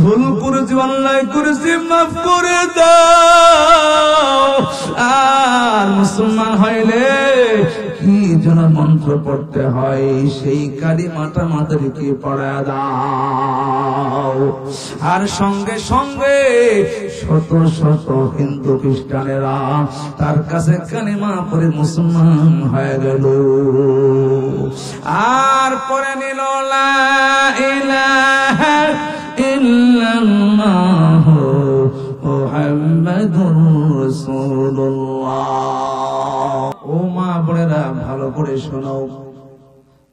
ভুল করেছি, অন্যায় করেছি, মাফ করে দাও। আর মুসলমান হইলে কি যেন মন্ত্র পড়তে হয়, সেই কালিমাটা মাদেরকে পড়া দাও। আর সঙ্গে সঙ্গে শত শত হিন্দু খ্রিস্টানেরা তার কাছে কালিমা পড়ে মুসলমান হয়ে গেল। আর পরে নিল লা ইলাহা ইল্লাল্লাহ মুহাম্মাদুর রাসূলুল্লাহ। ও মা বোনেরা, ভালো করে শোনো।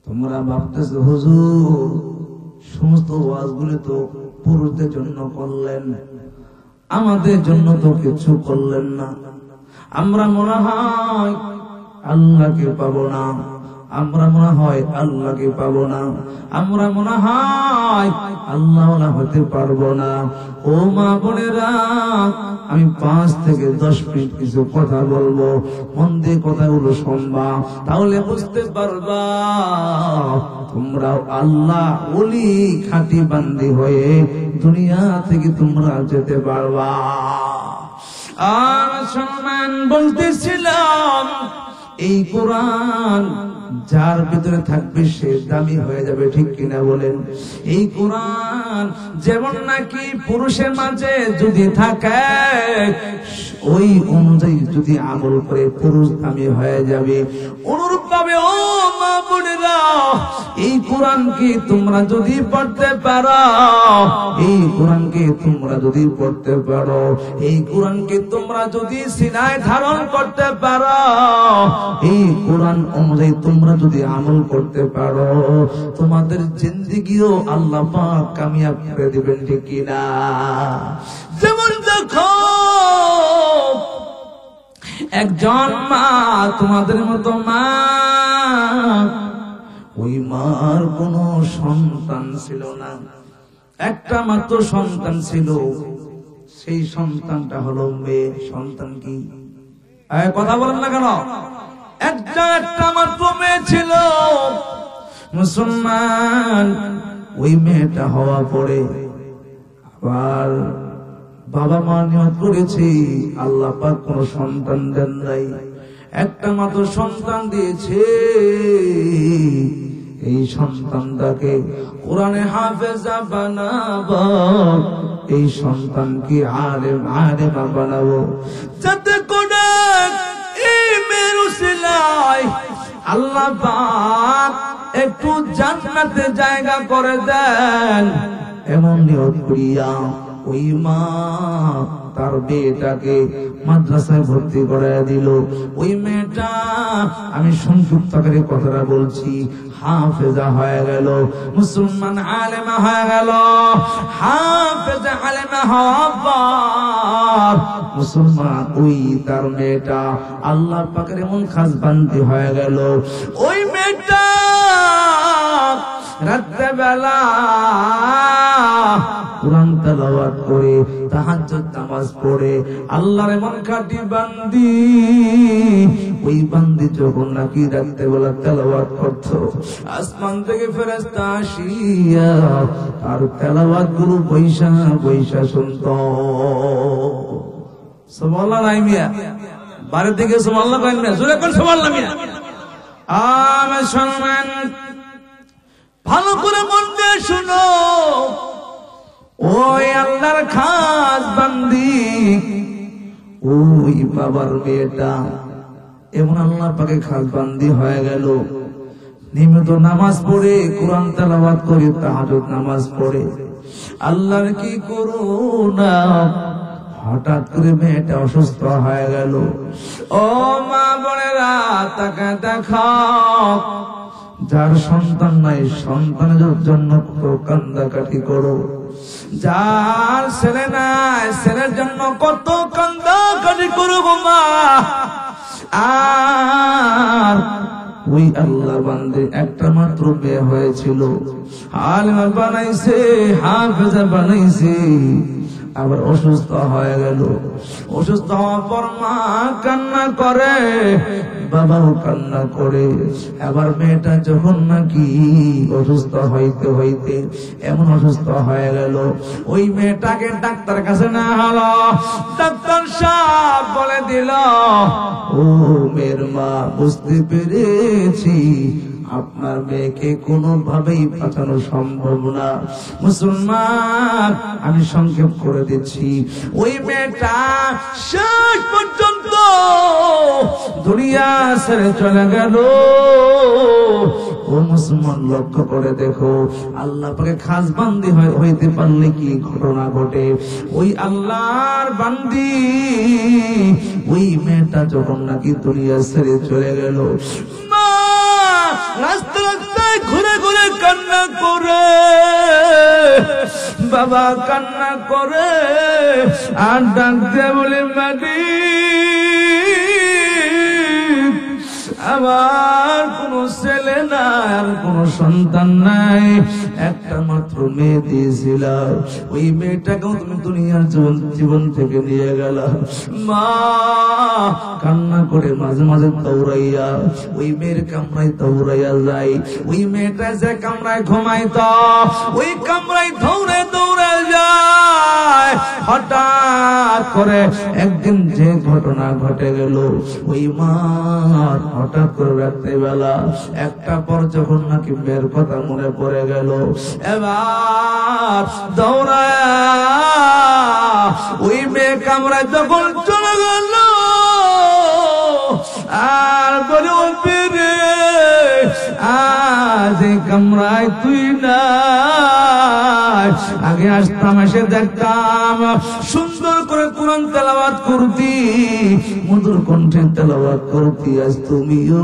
তোমরা ভাবতেছো হুজুর সমস্ত ওয়াজগুলো তো পুরুষদের জন্য করলেন, আমাদের জন্য তো কিছু করলেন না। আমরা মনে হয় আল্লাহকে পাবো না, আমরা মনে হয় আল্লাহকে পাবো না, আমরা মনে হয় আল্লাহ হতে পারবো না। ও মা বোনেরা, আমি 5 থেকে 10 মিনিট কিছু কথা বলবো, মন দিয়ে কথাগুলো শুনবা, তাহলে বুঝতে পারবা তোমরা আল্লাহ ওলি খাঁটি বান্দি হয়ে দুনিয়া থেকে তোমরা যেতে পারবা। আর সম্মান বলতেছিলাম, এই কোরআন যার ভিতরে থাকবে সে দামি হয়ে যাবে, ঠিক কিনা বলেন? এই কোরআন যেমন নাকি পুরুষের মাঝে যদি থাকে, ওই অনুযায়ী যদি আমল করে পুরুষ দামি হয়ে যাবে। অনুরূপ ভাবে ও মা বোনেরা, এই কোরআনকে তোমরা যদি পড়তে পারো, এই কোরআনকে তোমরা যদি পড়তে পারো, এই কোরআনকে তোমরা যদি সিনায় ধারণ করতে পারো, এই কোরআন অনুযায়ী তোমরা যদি আমল করতে পারো, তোমাদের জিন্দেগিও আল্লাহ পাক কামিয়াব করে দিবেন, ঠিক কিনা? যেমন দেখো একজন মা, তোমাদের মতো মা, ওই মার কোন সন্তান ছিল না, একটা মাত্র সন্তান ছিল, সেই সন্তানটা হলো মেয়ে। সন্তান কি? কথা বলেন না কেন? একটা মাত্র মেয়ে ছিল। মুসলমান, ওই মেয়েটা হওয়া পরে আবার বাবা মা নিয়ত করেছে, আল্লাহ পাক কোন সন্তান দেন নাই, একটা মাত্র সন্তান দিয়েছে। এই সন্তানটাকে কোরআনে হাফেজা বানাবো, এই সন্তানকে আলেমা বানাবো, যাতে করে এই মেয়ের উসিলায় আল্লাহ পাক একটু জান্নাতে জায়গা করে দেন, এমন নিয়ত করিয়া ওই মা তার মেয়েটাকে মাদ্রাসায় ভর্তি করে দিল। ওই মেয়েটা, আমি সংক্ষিপ্ত করে কথাটা বলছি, হাফেজা হয়ে গেল, মুসলমান আলেমা হয়ে গেল। হাফেজা আলেমা হওয়ার পর মুসলমান ওই তার মেয়েটা আল্লাহ পাকের এমন খাস বান্দি হয়ে গেল। ওই মেয়েটা রাত্রে বেলা কুরআন তেলাওয়াত করে, তাহাজ্জুদ নামাজ পড়ে, আল্লাহর এমন খাঁটি বান্দি। ওই বান্দি যখন নাকি রাত্রে বেলা তেলাওয়াত করতো, আসমান থেকে ফেরেশতা আসিয়া আর তেলাওয়াত গুলো বৈশা বৈশা শুনতো। সুবহানাল্লাহ নাই মিয়া, বাড়ি থেকে সুবহানাল্লাহ কইন মিয়া, জোরে কোন সুবহানাল্লাহ মিয়া। আমার সম্মান, ভালো করে মন দিয়ে শুনো। আল্লাহর খাস বান্দি ওই বাবার মেয়েটা এমন আল্লাহ পাকে খাস বান্দি হয়ে গেল। নিয়মিত নামাজ পড়ে, কোরআন তেলাওয়াত করে, তাহাজ্জুদ নামাজ পড়ে। আল্লাহর কি করুণা, হঠাৎ করে মেয়েটা অসুস্থ হয়ে গেল। ও মা বোনেরা, তাকে দেখাও, যার সন্তান নাই সন্তানের জন্য কত কান্দাকাটি করো, যার ছেলে নাই ছেলের জন্য কত কান্দাকাটি করো গো মা। আর ওই আল্লাহ বান্দে একটা মাত্র মেয়ে হয়েছিল, আলেমা বানাইছে, হাফেজা বানাইছে, আবার অসুস্থ হয়ে গেল। অসুস্থ হওয়ার পর মা কান্না করে, বাবাও কান্না করে। আবার মেয়েটা যখন নাকি অসুস্থ হইতে হইতে এমন অসুস্থ হয়ে গেল, ওই মেয়েটাকে ডাক্তার কাছে না হলো। ডাক্তার সাহেব বলে দিল, ও মেয়ের মা, বুঝতে পেরেছি আপনার মেয়েকে কোনোভাবেই বাঁচানো সম্ভব না। মুসলমান, আমি সংক্ষেপ করে দিচ্ছি, ওই মেয়েটা শেষ পর্যন্ত দুনিয়া ছেড়ে চলে গেল। ও মুসলমান, লক্ষ্য করে দেখো, আল্লাহ পাকে খাস বান্দি হইতে পারলে কি ঘটনা ঘটে। ওই আল্লাহর বান্দি ওই মেয়েটা যখন নাকি দুনিয়া ছেড়ে চলে গেল, রাস্তা রাস্তায় ঘুরে ঘুরে কান্না করে, বাবা কান্না করে, আর ডাক দিয়ে বলে, মালিক, আমার কোন ছেলে নাই, আর কোন সন্তান নাই, একটা মাত্র মেয়ে দিয়েছিল, ওই মেয়েটাকেও তুমি দুনিয়ার জীবন থেকে নিয়ে গেল। মা কান্না করে মাঝে মাঝে দৌড়াইয়া ওই মেয়ের কামরায় দৌড়াইয়া যায়। ওই মেয়েটা যে কামরায় ঘুমাইত, ওই কামরায় দৌড়ে দৌড়ে যায়। হঠাৎ করে একদিন যে ঘটনা ঘটে গেল, ওই মা হঠাৎ করে রাত্রিবেলা একটা পর যখন নাকি মেয়ের কথা মনে পড়ে গেল, এবার দৌড়ায় ওই মেয়ে কামরায় যখন চলে গেল, আর বলে, ও বেরে, আজ এই কামরায় তুই না, আগে আসতাম, এসে দেখতাম সুন্দর করে কোরআন তেলাওয়াত করতি, মধুর কণ্ঠে তেলাওয়াত করতি, আজ তুমিও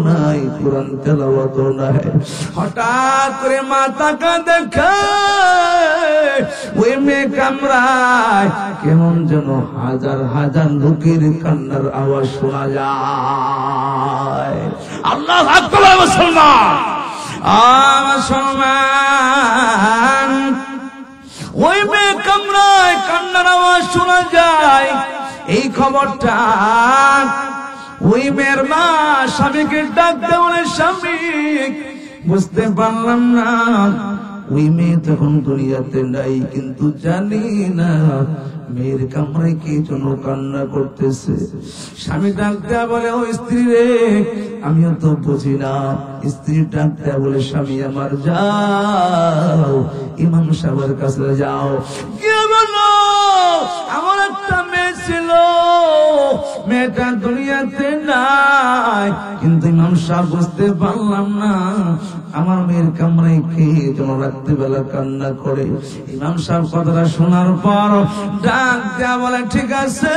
নাই, কোরআন তেলাওয়াতও নাই। হঠাৎ করে মাতাকে দেখে ওই মেয়ে কামরায় কেমন যেন হাজার হাজার লোকের কান্নার আওয়াজ শোনা যায়। আল্লাহু আকবার। মুসলমান, ওই মেয়ে কামরায় কান্নার আওয়াজ শোনা যায়। এই খবরটা ওই মেয়ের মা স্বামীকে ডাকতে বলে, স্বামী, বুঝতে পারলাম না ওই মেয়ে তখন দুনিয়াতে নাই, কিন্তু জানি না মেয়ের কামরায় কে যেন কান্না করতেছে। স্বামী ডাকতে বলে, ও স্ত্রী রে, আমিও তো বুঝি না। স্ত্রী ডাকতে বলে, স্বামী আমার, যাও ইমাম সাহেবের কাছে যাও, গিয়ে বলো আমার একটা মেয়ে ছিল, মেয়েটা দুনিয়াতে নাই, কিন্তু ইমাম সাহেব বুঝতে পারলাম না আমার মেয়ের কামরায় কে যেন রাত্রিবেলা কান্না করে। ইমাম সাহেব কথাটা শোনার পর ডাক দেয়া বলে, ঠিক আছে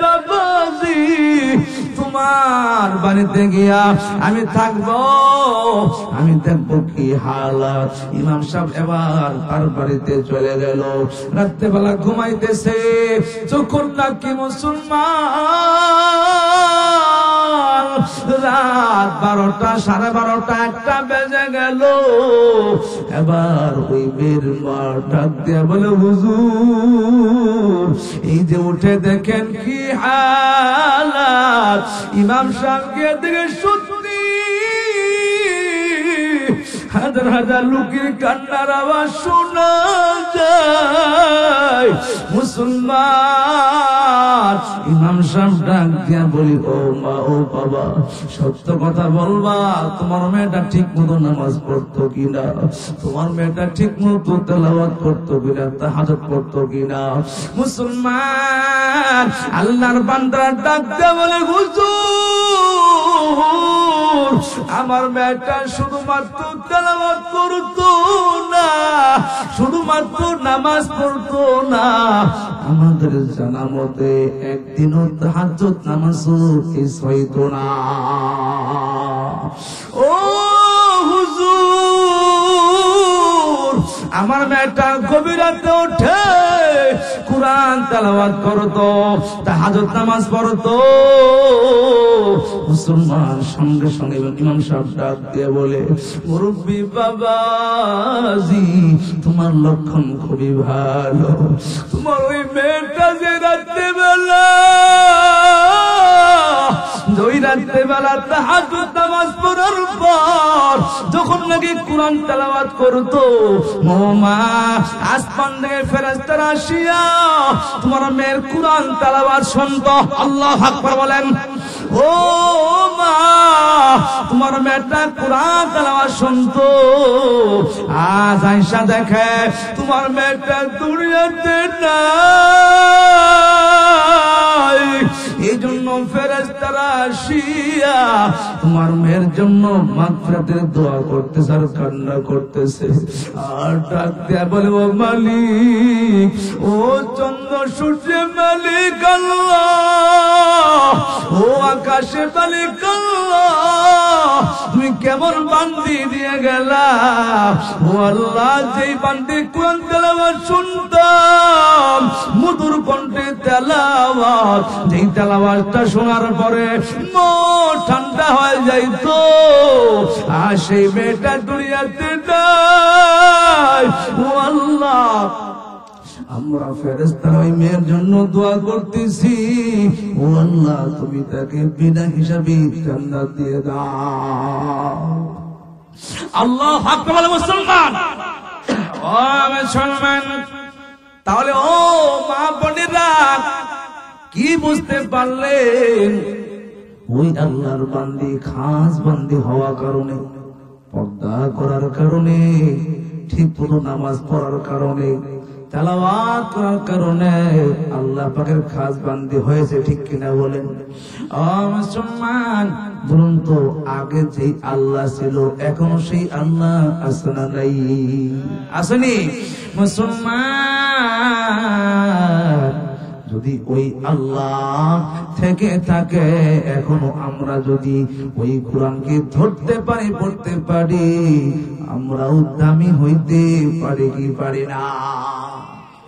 বাবাজি, তোমার বাড়িতে গিয়া আমি থাকবো, আমি দেখবো কি হালাত। ইমাম সাহেব এবার তার বাড়িতে চলে গেল। রাত্রিবেলা ঘুমাইতেছে, যখন নাকি মুসলমান রাত 12টা, 12:30, 1টা বেজে গেল। এবার ওই মেয়ের মা ডাক দিয়া বলে, হুজুর, এই যে উঠে দেখেন কি হালাত। ইমাম সাহেবকে দেখে সত্যি হাজার হাজার লোকের কান্নার আওয়াজ শোনা যায়। মুসলমান ইমাম সাহেব ডাক দিয়া বলি, ও মা, ও বাবা, সত্য কথা বলবা, তোমার মেয়েটা ঠিক মতো নামাজ পড়তো কিনা, তোমার মেয়েটা ঠিক মতো তেলাওয়াত করতো কিনা, তাহাজ্জুদ পড়তো কিনা। মুসলমান আল্লাহর বান্দা ডাক দিয়া বলে, হুজুর, আমার মেয়েটা শুধুমাত্র তেলাওয়াত করতো না, শুধুমাত্র নামাজ পড়তো না, আমাদের জানা মতে একদিনও তাহাজ্জুদ নামাজও মিস হইতো না। ও হুজুর, আমার মেয়েটা গভীর রাতে ওঠে কুরআন তেলাওয়াত করতো, তাহাজ্জুদ নামাজ পড়তো। মুসলমান সঙ্গে সঙ্গে ইমাম সাহেব ডাক দিয়ে বলে, মুরব্বি বাবাজি, তোমার লক্ষণ খুবই ভালো। তোমার ওই মেয়েটা যে রাত্রেবেলা তাহাজ্জুদ নামাজ পড়ার পর যখন নাকি কুরআন তেলাওয়াত করতো, মা আসমান থেকে ফেরেশতারা আসিয়া তোমার মেয়ের কুরআন তেলাওয়াত শুনতো। আল্লাহু আকবার বলেন। ও মা, তোমার মেয়েটা কুরআন তেলাওয়াত শুনতো। আজ আয়েশা দেখে তোমার মেয়েটা দুনিয়াতে নাই, এই জন্য ফেরেশতারা আসিয়া তোমার মেয়ের জন্য মাগফিরাতের দোয়া করতেছে আর কান্না করতেছে। আর ডাক দিয়া বলে, ও মালিক, ও চন্দ্র সূর্যের মালিক আল্লাহ, ও আকাশের মালিক আল্লাহ, তুমি কেমন বান্দি দিয়ে গেলা। ও আল্লাহ, যেই বান্দি কোরআন তেলাওয়াত শুনতাম, মধুর কণ্ঠে তেলাওয়াত, যেই তেলাওয়াতটা শোনার পরে মন ঠান্ডা হয়ে যাইতো, আর সেই মেয়েটা দুনিয়াতে নাই। ও আল্লাহ, আমরা ফেরেশতারা ওই মেয়ের জন্য দোয়া করতেছি, ও আল্লাহ, তুমি তাকে বিনা হিসাবে জান্নাত দিয়ে দাও। আল্লাহু আকবার। মুসলমান, ও মুসলমান, তাহলে ও মা বোনেরা, কি বুঝতে পারলেন? ওই আল্লাহর বান্দি, খাস বান্দি হওয়ার কারণে, পর্দা করার কারণে, ঠিক মতো নামাজ পড়ার কারণে, তেলাওয়াত করার কারণে আল্লাহ পাকের খাস বান্দি হয়েছে, ঠিক কিনা বলেন? ও মুসলমান, বলুন তো, আগে যেই আল্লাহ ছিল এখনো সেই আল্লাহ আছে না নাই? আসেনি? মুসলমান, যদি ওই আল্লাহ থেকে থাকে, এখনো আমরা যদি ওই কোরআনকে ধরতে পারি, পড়তে পারি, আমরা উদ্যমী হইতে পারি কি পারি না?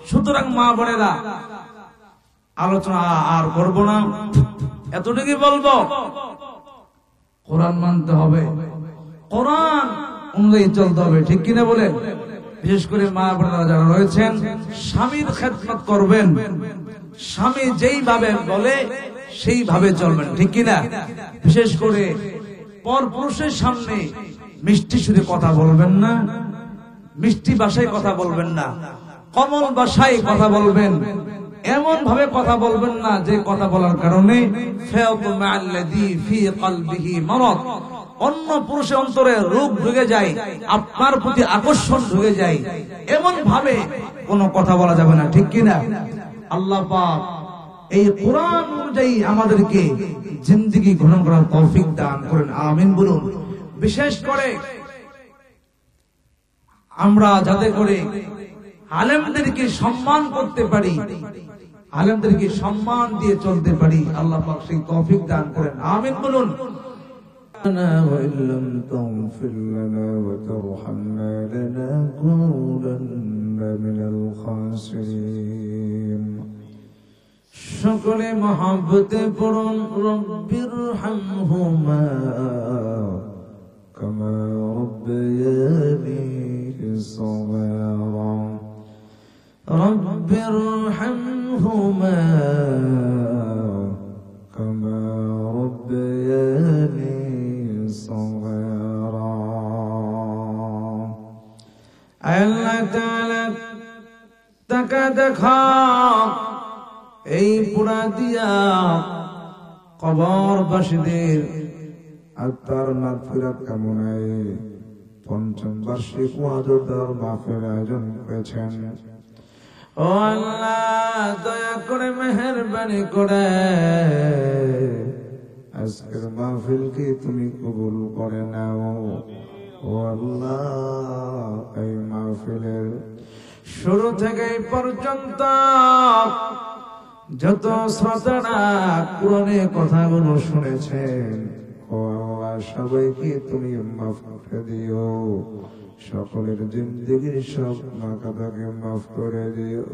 সুতরাং মা বোনেরা, আলোচনা আর করব না, এতটুকুই বলবো, কোরআন মানতে হবে, কোরআন অনুযায়ী চলতে হবে, ঠিক কিনা বলেন? বিশেষ করে মা বোনেরা যারা রয়েছেন, স্বামীর খেদমত করবেন, স্বামী যেইভাবে বলে সেইভাবে চলবেন, ঠিক কিনা? বিশেষ করে পর পুরুষের সামনে মিষ্টি সুরে কথা বলবেন না, মিষ্টি ভাষায় কথা বলবেন না, কমল ভাষায় কথা বলবেন, এমন ভাবে কথা বলবেন না যে কথা বলার কারণে অন্য পুরুষের অন্তরে রোগ ঢুকে যায়, আপনার প্রতি আকর্ষণ ঢুকে যায়, এমন ভাবে কোনো কথা বলা যাবে না, ঠিক কিনা? আল্লাহ পাক এই কোরআন অনুযায়ী আমাদেরকে জিন্দেগি গ্রহণ করার তৌফিক দান করেন, আমিন বলুন। বিশেষ করে আমরা যাতে করে আলেমদেরকে সম্মান করতে পারি, আলেমদেরকে সম্মান দিয়ে চলতে পারি, আল্লাহ পাক সেই তৌফিক দান করেন, আমিন বলুন। وإن لم تغفر لنا وترحمنا لنكونن من الخاسرين। সকলে মহব্বতে পড়ুন, রব্বির হামহুমা কামা রব্বায়ানি صغيرا রব্বির হামহুমা কামা রব্বায়ানি صغيرا। আল্লাহ তাআলা তাকা দেখা এই পুরা দিয়া কবরবাসীদের আত্মার মাগফিরাত কামনায় পঞ্চম বার্ষিক ওয়াজদার মাহফিল আয়োজন করেছেন। ও আল্লাহ দয়া করে মেহেরবানি করে আজকের মাহফিলকে তুমি কবুল করে নাও। ও আল্লাহ এই মাহফিলের শুরু থেকে পর্যন্ত যত শ্রোতারা কোরআনে কথাগুলো শুনেছেন, ও আল্লাহ সবাইকে তুমি মাফ করে দিও, সকলের জিন্দেগির সব মাকাদাকে মাফ করে দিও।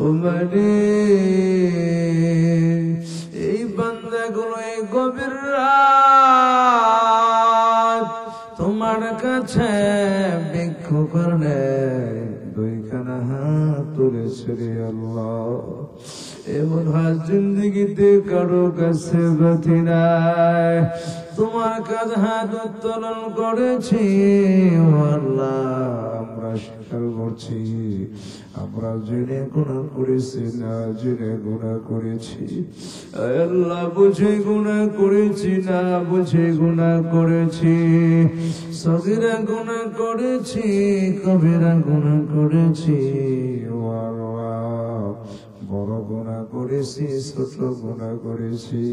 ও মানে এই বান্দাগুলো এই গভীর রাত তোমার কাছে ভিক্ষা করে দুইখানা হাত তুলেছে রে আল্লাহ। এমন হাত জিন্দেগিতে কারো কাছে গতি নাই, তোমার কাছে হাত উত্তোলন করেছি। ও আল্লাহ আমরা স্বীকার করছি আমরা জেনে গুনাহ করেছি, না জেনে গুনাহ করেছি। আল্লাহ বুঝে গুনাহ করেছি, না বুঝে গুনাহ করেছি। সগীরা গুনাহ করেছি, কবিরা গুনাহ করেছি। ও আল্লাহ বড় গুনাহ করেছি, ছোট গুনাহ করেছি।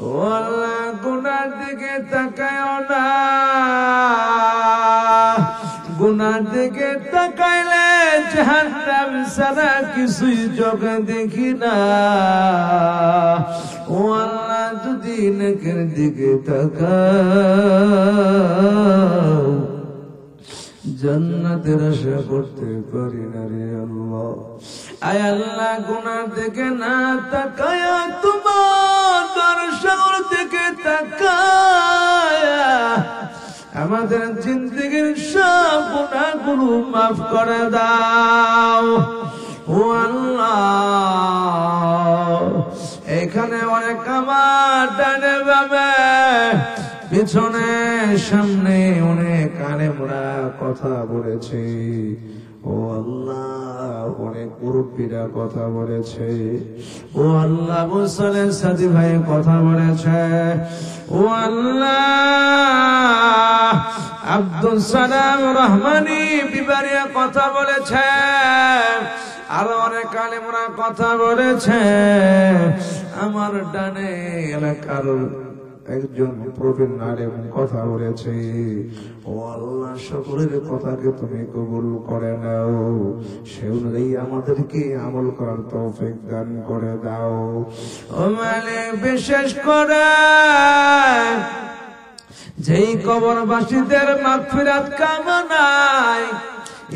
ও আল্লাহ গুনার দিকে তাকায়ও না, গুনার দিকে তাকাইলে জাহান্নাম ছাড়া কিছুই চোখে দেখি না। ও আল্লাহ যদি নেকের দিকে তাকাও জান্নাতের আশা করতে পারি না রে আল্লাহ। আয় আল্লাহ গুনার দিকে না তাকায়া তোমার দর্শনের দিকে তাকায়া আমাদের জিন্দেগির সব গুনাহগুলো মাফ করে দাও। ও আল্লাহ এখানে অনেক আমার ডানে বামে পিছনে সামনে অনেক আলেমরা কথা বলেছে। ও আল্লাহ অনেক মুরব্বীরা কথা বলেছে। ও আল্লাহ মুসলিম সাথী ভাই কথা বলেছে। ও আল্লাহ আব্দুল সালাম রহমানি বিবারিয়া কথা বলেছে। আরো অনেক আলেমরা কথা বলেছে। আমার ডানে এলাকার একজন প্রবীণ আলেম কথা বলেছে। ও আল্লাহ সকলের কথাকে তুমি কবুল করে নাও, সে অনুযায়ী আমাদেরকে আমল করার তৌফিক দান করে দাও। ও মালিক বিশেষ করে যেই কবরবাসীদের মাগফিরাত কামনায়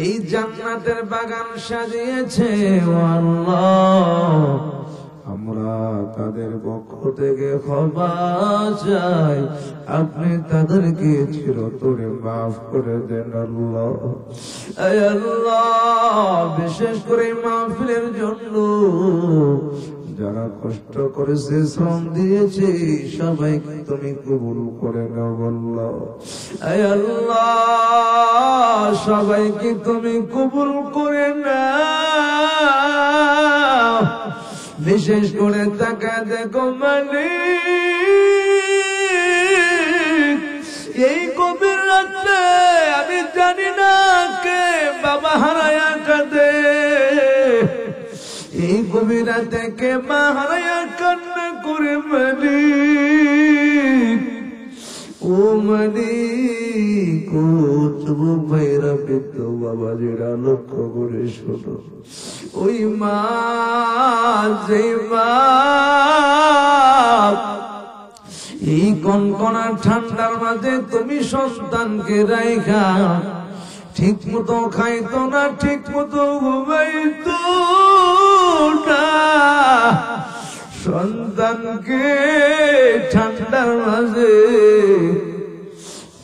এই জান্নাতের বাগান সাজিয়েছে, ও আল্লাহ আমরা তাদের পক্ষ থেকে ক্ষমা চাই, আপনি তাদেরকে চিরতরে মাফ করে দেন আল্লাহ। আয় আল্লাহ বিশেষ করে মাহফিলের জন্য যারা কষ্ট করেছে শ্রম দিয়েছে সবাইকে তুমি কবুল করে নাও আল্লাহ। আয় আল্লাহ সবাইকে তুমি কবুল করে নাও। বিশেষ করে তাকা দেখো মালিক এই গভীর রাতে আমি জানি না কে বাবা হারায়া কাঁদে, এই গভীর রাতে কে মা হারায়া কান্না করে মালিক। ও মালিক ও যুবক ভাইরা বৃদ্ধ বাবা যেটা লক্ষ্য করে শোনো, ওই মা যে মা এই কনকনা ঠান্ডার মাঝে তুমি সন্তানকে রাইখা ঠিক মতো খাইতো না, ঠিক মতো ঘুমাইতো না, সন্তানকে ঠান্ডার মাঝে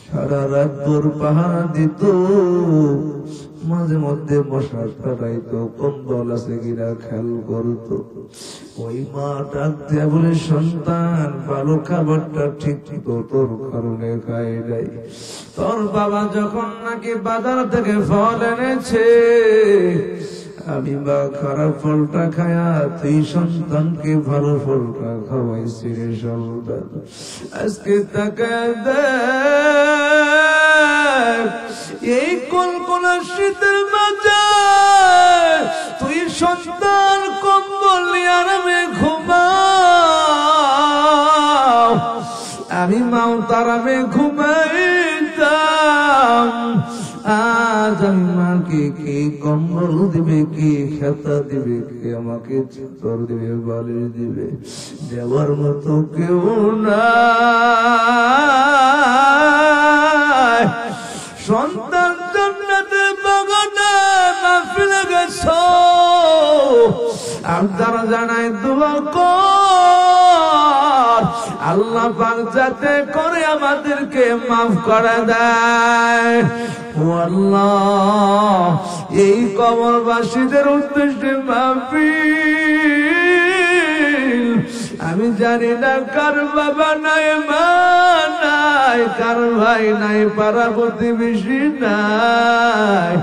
সারা রাত ভোর পাহারা দিত, মাঝে মধ্যে মশা তাড়াইতো, কম্বল আছে কিনা খেয়াল করতো। ওই মা ডাক দেয়া বলে, সন্তান ভালো খাবারটা ঠিক তোর কারণে খাই নাই। তোর বাবা যখন নাকি বাজার থেকে ফল এনেছে, আমি বা খারাপ ফলটা খায়া তুই সন্তানকে ভালো ফলটা খাওয়াইছি রে সন্তান। আজকে তাকে দেখ, এই কলকলা শীতের মাঝে তুই সন্তান কম্বল আরামে ঘুমাও, আমি মাও তারামে ঘুমাইতাম। আজ আমি মাকে কি কম্বল দিবে, কি খেতা দিবে, কি আমাকে চাদর দিবে, বালিশ দিবে, দেওয়ার মতো কেউ নাই। সন্তান জান্নাতের বাগানে মাহফিলে গেছো, আপনারা জানাই দোয়া কর, আল্লাহ পাক যাতে করে আমাদেরকে মাফ করে দেয়। ও আল্লাহ, এই কবরবাসীদের উদ্দেশ্যে মাহফিল, আমি জানি না কার বাবা নাই, মা নাই, কার ভাই নাই, পাড়া প্রতিবেশী নাই,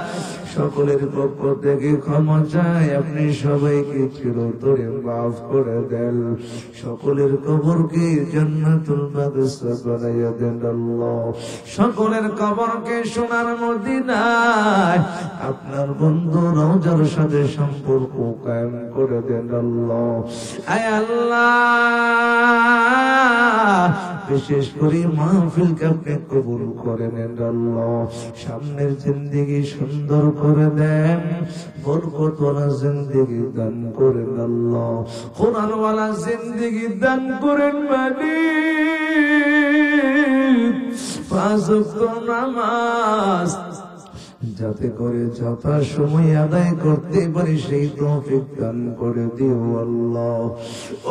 সকলের পক্ষ থেকে ক্ষমা চাই, আপনি সবাইকে চিরতরে মাফ করে দেন, সকলের কবরকে জান্নাতুল মাগফিরাত বানাইয়া দেন আল্লাহ, সকলের কবরকে সোনার মদিনায় আপনার বন্ধু রওজার সাথে সম্পর্ক কায়েম করে দেন আল্লাহ। আয় আল্লাহ, বিশেষ করে মাহফিলকে আপনি কবুল করে নেন আল্লাহ, সামনের জিন্দেগি সুন্দর করে দেন, বরকতওয়ালা জিন্দেগি দান করেন আল্লাহ, কোরআনওয়ালা জিন্দেগি দান করেন মালিক। পাঁচ ওয়াক্ত নামাজ যাতে করে যথা সময় আদায় করতে পারি সেই তৌফিক দান করে দিও আল্লাহ।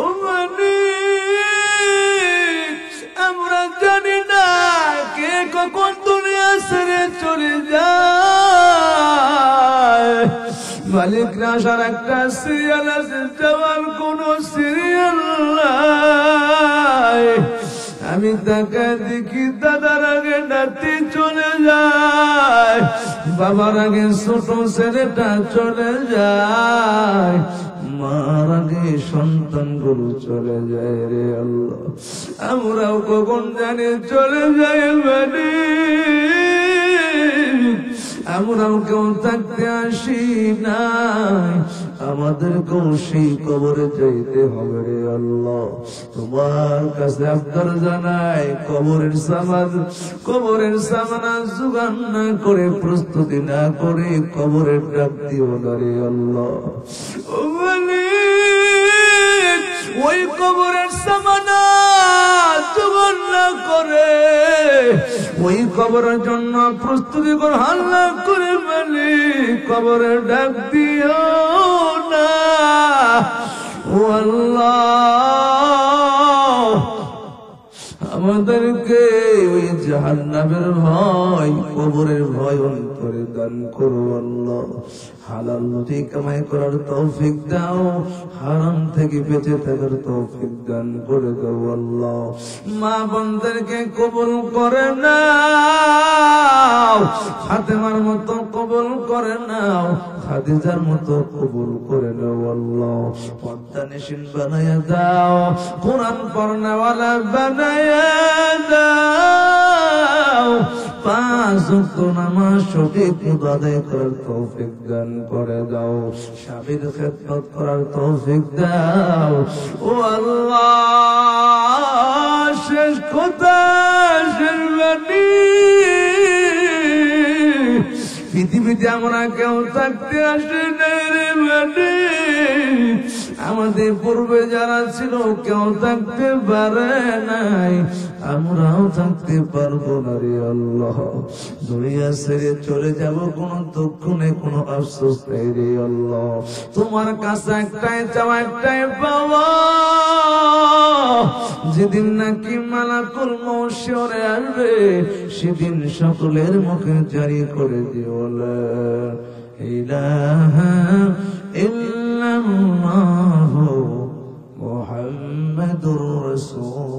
ও মালিক, আমরা জানি না কে কখন দুনিয়া ছেড়ে চলে যায়, মালিক আসার একটা সিরিয়াল আছে, যাওয়ার কোন সিরিয়াল নাই। আমি তাকে দেখি, দাদার আগে নাতি চলে যায়, বাবার আগে ছোট ছেলেটা চলে যায়, মার আগে সন্তানগুলো চলে যায় রে আল্লাহ। আমরাও কখন জানি চলে যায়, মানে আমরাও কেউ থাকতে আসি নাই, আমাদেরকেও সেই কবরে যাইতে হবে রে আল্লাহ। তোমার কাছে আবদার জানাই, কবরের সামানা জোগাড় না করে, প্রস্তুতি না করে কবরের ডাক দিও না রে আল্লাহ। ও মালিক, ওই কবরের সামানা জোগাড় না করে ওই কবরের জন্য প্রস্তুতি করে হাল্লা করে, মালিক কবরের ডাক দিও না। ও আল্লাহ, আমাদেরকে ওই জাহান্নামের ভয়, কবরের ভয় অন্তরে দান করো আল্লাহ। হালাল রুজি কামাই করার তৌফিক দাও, হারাম থেকে বেঁচে থাকার তৌফিক দান করে দাও আল্লাহ। মা বোনদেরকে কবুল করে নাও, ফাতেমার মতো কবুল করে নাও, খাদিজার মতো কবুল করে নাও আল্লাহ। পর্দানিশীন বানায়া দাও, কোরআন পড়নেওয়ালা বানায়া দাও, পাঁচ ওয়াক্ত নামাজ সঠিক আদায় করার তৌফিক দান করে দাও, স্বামীর খেদমত করার তৌফিক দাও। ও আল্লাহ, শেষ কথা শেষ বাণী, পৃথিবীতে আমরা কেউ থাকতে আসে না রে বাণী, আমাদের পূর্বে যারা ছিল কেউ থাকতে পারে নাই, আমরাও থাকতে পারবো না রে আল্লাহ। দুনিয়া ছেড়ে চলে যাব, কোনো দুঃখ নেই, কোনো আফসোস নেই রে আল্লাহ। তোমার কাছে একটাই চাওয়া, একটাই পাওয়া, যেদিন নাকি মালাকুল মউত শিয়রে আসবে, সেদিন সকলের মুখে জারি করে দিও লা ইলাহা ইল্লাল্লাহু মুহাম্মাদুর রাসূল।